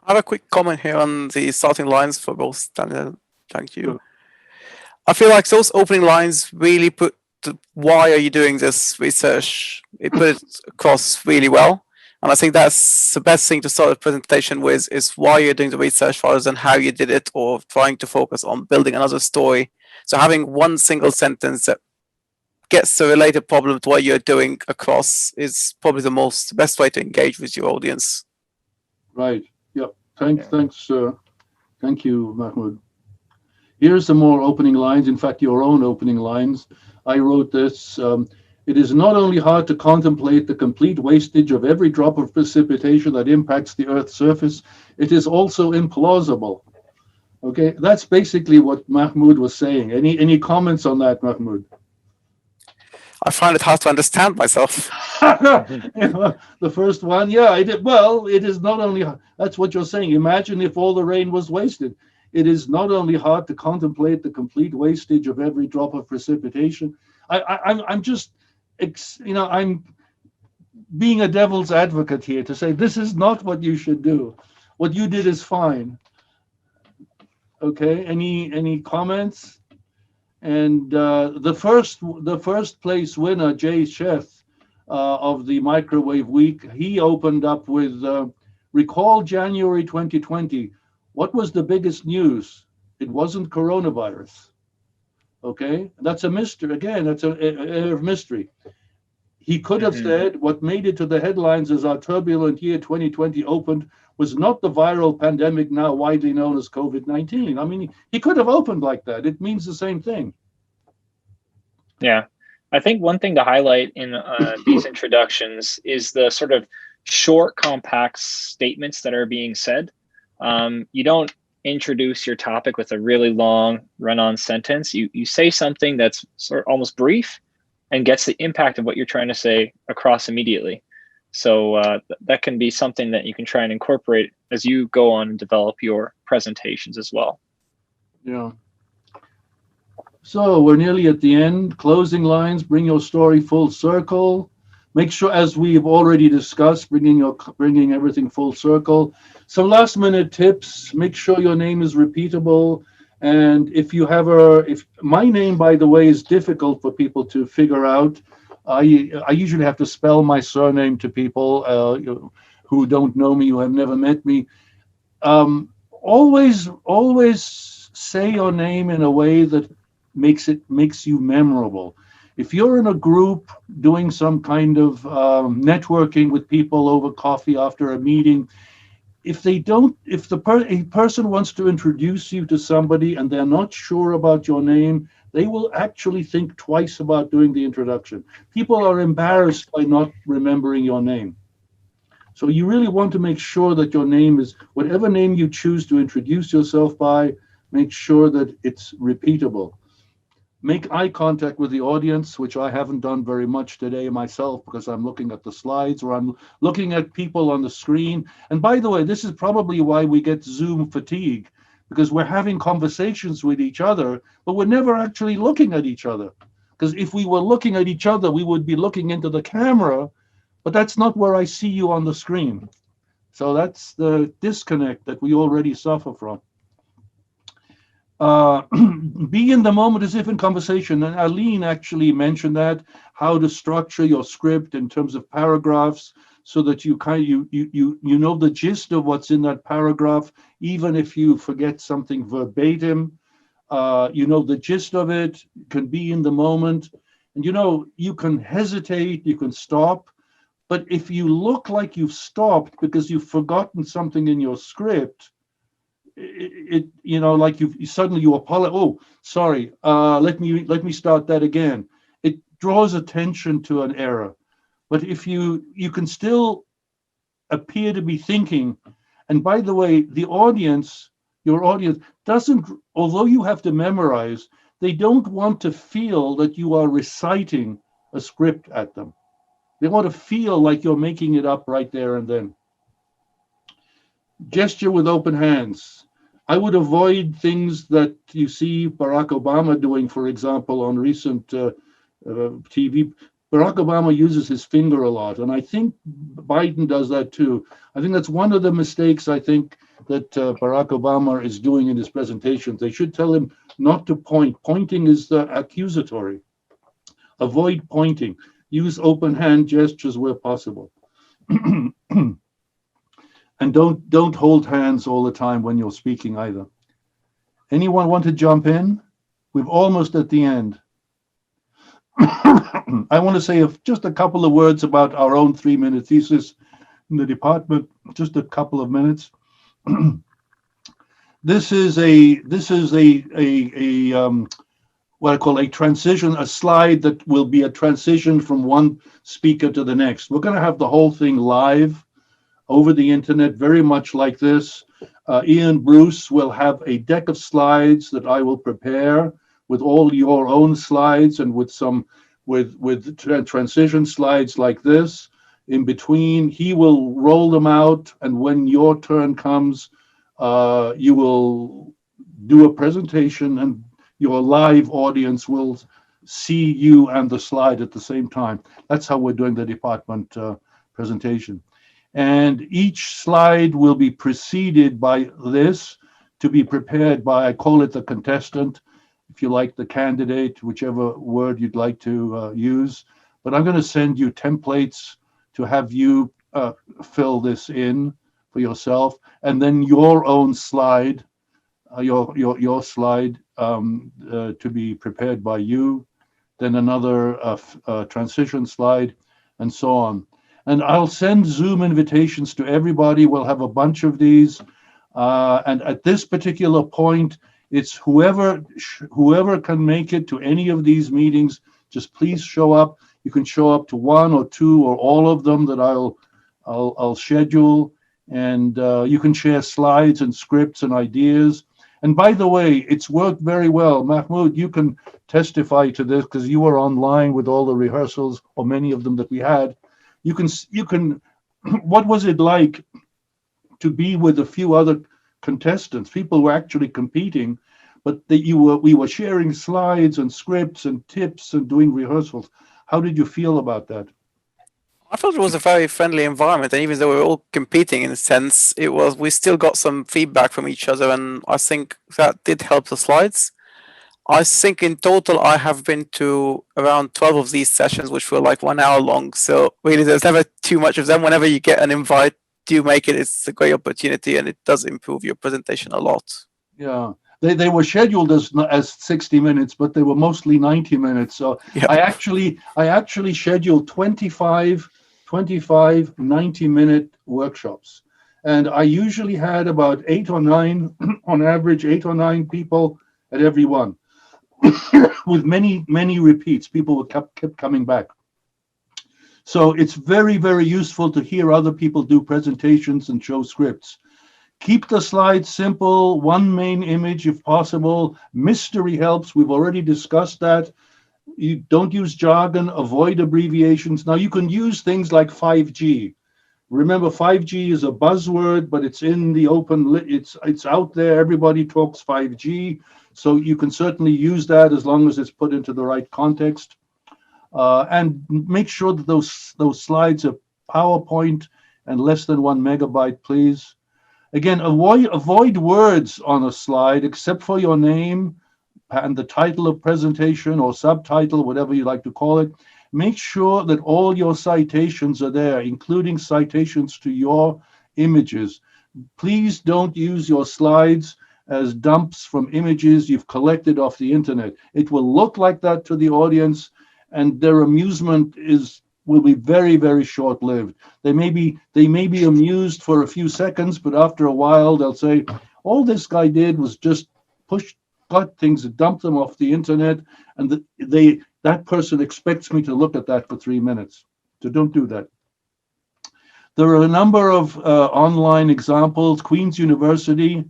[SPEAKER 2] I have a quick comment here on the starting lines for both Daniel and Canxiu. Sure. I feel like those opening lines really put why are you doing this research? It put it across really well. And I think that's the best thing to start a presentation with, is why you're doing the research rather than how you did it or trying to focus on building another story. So having one single sentence that gets the related problem to what you're doing across is probably the best way to engage with your audience. Right.
[SPEAKER 1] Yep. Thanks. Thank you, Mahmoud. Here's some more opening lines. In fact, your own opening lines. I wrote this. It is not only hard to contemplate the complete wastage of every drop of precipitation that impacts the Earth's surface, it is also implausible. Okay, that's basically what Mahmoud was saying. Any comments on that, Mahmoud?
[SPEAKER 2] I find it hard to understand myself.
[SPEAKER 1] The first one, yeah, I did. Well, it is not only, that's what you're saying. Imagine if all the rain was wasted. It is not only hard to contemplate the complete wastage of every drop of precipitation. I'm just, I'm being a devil's advocate here to say this is not what you should do. What you did is fine. Okay, any comments? And the first place winner, Jay Sheth, of the Microwave Week, he opened up with, recall January 2020. What was the biggest news? It wasn't coronavirus. Okay, that's a mystery. Again, that's a mystery. He could have said what made it to the headlines as our turbulent year 2020 opened was not the viral pandemic now widely known as COVID-19. I mean, he could have opened like that. It means the same thing.
[SPEAKER 5] Yeah, I think one thing to highlight in these introductions is the sort of short, compact statements that are being said. You don't introduce your topic with a really long run-on sentence. You say something that's sort of almost brief and gets the impact of what you're trying to say across immediately. So that can be something that you can try and incorporate as you go on and develop your presentations as well.
[SPEAKER 1] Yeah. So we're nearly at the end. Closing lines, bring your story full circle. Make sure, as we've already discussed, bringing everything full circle. Some last minute tips, make sure your name is repeatable. And if you have if my name, by the way, is difficult for people to figure out. I usually have to spell my surname to people who don't know me, who have never met me. Always say your name in a way that makes you memorable. If you're in a group doing some kind of networking with people over coffee after a meeting, if a person wants to introduce you to somebody and they're not sure about your name, they will actually think twice about doing the introduction. People are embarrassed by not remembering your name. So you really want to make sure that your name is, whatever name you choose to introduce yourself by, make sure that it's repeatable. Make eye contact with the audience, which I haven't done very much today myself because I'm looking at the slides or I'm looking at people on the screen. And by the way, this is probably why we get Zoom fatigue, because we're having conversations with each other, but we're never actually looking at each other. Because if we were looking at each other, we would be looking into the camera, but that's not where I see you on the screen. So that's the disconnect that we already suffer from. Be in the moment as if in conversation. And Aline actually mentioned that, how to structure your script in terms of paragraphs so that you know the gist of what's in that paragraph, even if you forget something verbatim. You know the gist of it, can be in the moment. And you can hesitate, you can stop. But if you look like you've stopped because you've forgotten something in your script, like you apologize. Oh, sorry. Let me start that again. It draws attention to an error. But if you can still appear to be thinking, and by the way, your audience doesn't, although you have to memorize, they don't want to feel that you are reciting a script at them. They want to feel like you're making it up right there and then. Gesture with open hands. I would avoid things that you see Barack Obama doing, for example, on recent TV. Barack Obama uses his finger a lot, and I think Biden does that too. I think that's one of the mistakes I think that Barack Obama is doing in his presentations. They should tell him not to point. Pointing is accusatory. Avoid pointing. Use open hand gestures where possible. And don't hold hands all the time when you're speaking either. Anyone want to jump in? We're almost at the end. I want to say just a couple of words about our own 3-minute thesis in the department. Just a couple of minutes. This is what I call a transition, a slide that will be a transition from one speaker to the next. We're going to have the whole thing live over the internet, very much like this. Ian Bruce will have a deck of slides that I will prepare with all your own slides and with transition slides like this. In between, he will roll them out, and when your turn comes, you will do a presentation and your live audience will see you and the slide at the same time. That's how we're doing the department presentation. And each slide will be preceded by this to be prepared by, I call it the contestant, if you like, the candidate, whichever word you'd like to use. But I'm going to send you templates to have you fill this in for yourself, and then your own slide, your slide to be prepared by you, then another transition slide, and so on. And I'll send Zoom invitations to everybody. We'll have a bunch of these. And at this particular point, it's whoever can make it to any of these meetings, just please show up. You can show up to one or two or all of them that I'll schedule. And you can share slides and scripts and ideas. And by the way, it's worked very well. Mahmoud, you can testify to this because you were online with all the rehearsals, or many of them that we had. You can. What was it like to be with a few other contestants? People were actually competing, but we were sharing slides and scripts and tips and doing rehearsals. How did you feel about that?
[SPEAKER 2] I thought it was a very friendly environment, and even though we were all competing in a sense, we still got some feedback from each other, and I think that did help the slides. I think in total I have been to around 12 of these sessions, which were like 1 hour long. So really, there's never too much of them. Whenever you get an invite, do make it. It's a great opportunity, and it does improve your presentation a lot. Yeah.
[SPEAKER 1] They were scheduled as 60 minutes, but they were mostly 90 minutes. So yeah. I actually scheduled 25 90-minute workshops. And I usually had about 8 or 9, on average, 8 or 9 people at every one, with many repeats. People kept coming back. So it's very, very useful to hear other people do presentations and show scripts. Keep the slides simple, one main image if possible. Mystery helps. We've already discussed that. You don't use jargon, avoid abbreviations. Now you can use things like 5G. Remember, 5G is a buzzword, but it's in the open, it's out there. Everybody talks 5G. So you can certainly use that as long as it's put into the right context. And make sure that those slides are PowerPoint and less than 1 megabyte, please. Again, avoid words on a slide except for your name and the title of presentation or subtitle, whatever you like to call it. Make sure that all your citations are there, including citations to your images. Please don't use your slides as dumps from images you've collected off the internet. It will look like that to the audience, and their amusement will be very, very short-lived. They may be amused for a few seconds, but after a while they'll say, all this guy did was just got things and dumped them off the internet, and that person expects me to look at that for 3 minutes. So don't do that. There are a number of online examples. Queen's University,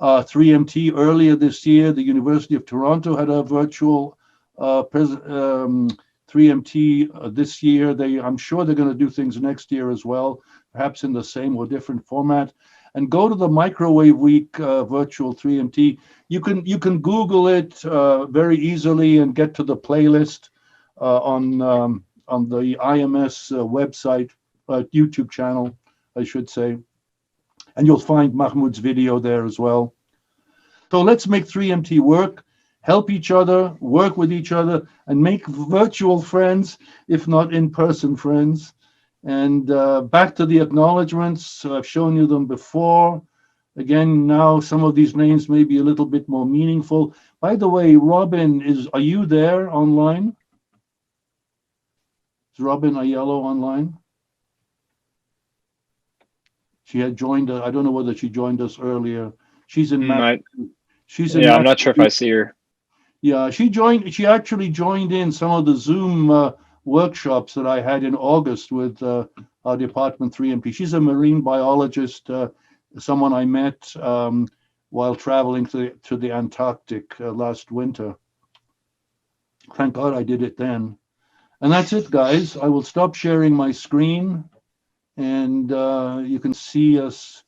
[SPEAKER 1] 3MT earlier this year. The University of Toronto had a virtual 3MT this year. I'm sure they're going to do things next year as well, perhaps in the same or different format. And go to the Microwave Week virtual 3MT. You can Google it very easily and get to the playlist on the IMS website, YouTube channel, I should say. And you'll find Mahmoud's video there as well. So let's make 3MT work. Help each other, work with each other, and make virtual friends, if not in-person friends. And back to the acknowledgements. I've shown you them before. Again, now some of these names may be a little bit more meaningful. By the way, Robin, are you there online? Is Robin Aiello online? She had joined us. I don't know whether she joined us earlier. She's in
[SPEAKER 5] Yeah, I'm not sure if I see her.
[SPEAKER 1] Yeah, she actually joined in some of the Zoom workshops that I had in August with our department 3MP. She's a marine biologist, someone I met while traveling to the Antarctic last winter. Thank God I did it then. And that's it, guys. I will stop sharing my screen, and you can see us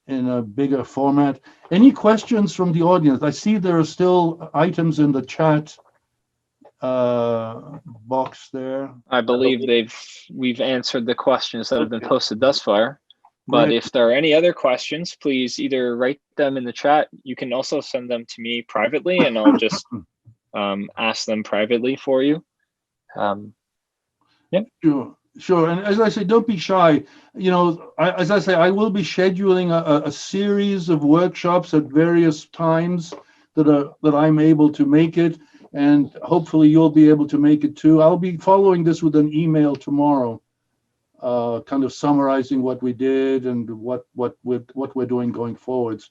[SPEAKER 1] in a bigger format. Any questions from the audience? I see there are still items in the chat box there.
[SPEAKER 5] I believe we've answered the questions that have been posted thus far. But if there are any other questions, please either write them in the chat. You can also send them to me privately, and I'll just ask them privately for you. Yeah.
[SPEAKER 1] Sure. And as I say, don't be shy. You know, as I say, I will be scheduling a series of workshops at various times that I'm able to make it, and hopefully you'll be able to make it too. I'll be following this with an email tomorrow, kind of summarizing what we did and what we're doing going forwards.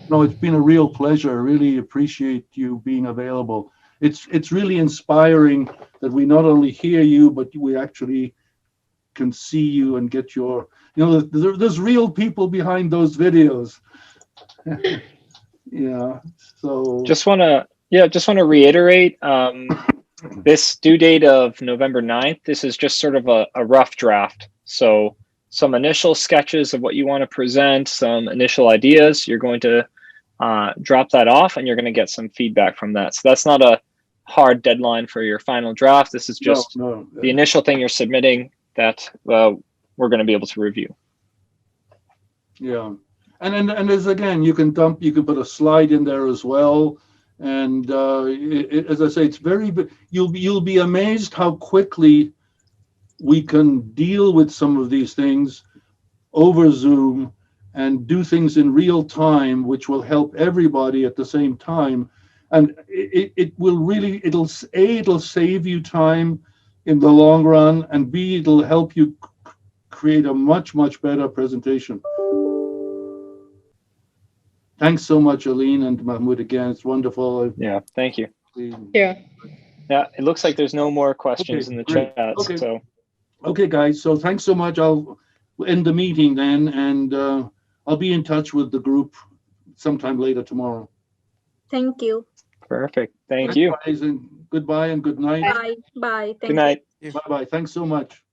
[SPEAKER 1] No, it's been a real pleasure. I really appreciate you being available. It's really inspiring that we not only hear you, but we actually can see you and get your, there's real people behind those videos. Yeah. So
[SPEAKER 5] just want to reiterate this due date of November 9th. This is just sort of a rough draft. So some initial sketches of what you want to present, some initial ideas. You're going to drop that off, and you're going to get some feedback from that. So that's not a hard deadline for your final draft. This is just the initial thing you're submitting that we're going to be able to review.
[SPEAKER 1] Yeah, and as again, you can put a slide in there as well. And as I say, it's you'll be amazed how quickly we can deal with some of these things over Zoom and do things in real time, which will help everybody at the same time. And it'll save you time in the long run, and B, it'll help you create a much, much better presentation. Thanks so much, Aline and Mahmoud, again. It's wonderful.
[SPEAKER 5] Yeah, thank you.
[SPEAKER 9] Yeah.
[SPEAKER 5] Yeah, it looks like there's no more questions
[SPEAKER 1] Okay,
[SPEAKER 5] in the
[SPEAKER 1] great.
[SPEAKER 5] chat.
[SPEAKER 1] Okay.
[SPEAKER 5] So
[SPEAKER 1] Okay, guys. So thanks so much. I'll end the meeting then, and I'll be in touch with the group sometime later tomorrow.
[SPEAKER 10] Thank you.
[SPEAKER 5] perfect. Thank
[SPEAKER 1] Thanks,
[SPEAKER 5] you.
[SPEAKER 1] guys, and goodbye and good night.
[SPEAKER 10] Bye. Bye. Thank
[SPEAKER 5] Good night.
[SPEAKER 1] Bye-bye. Thanks so much.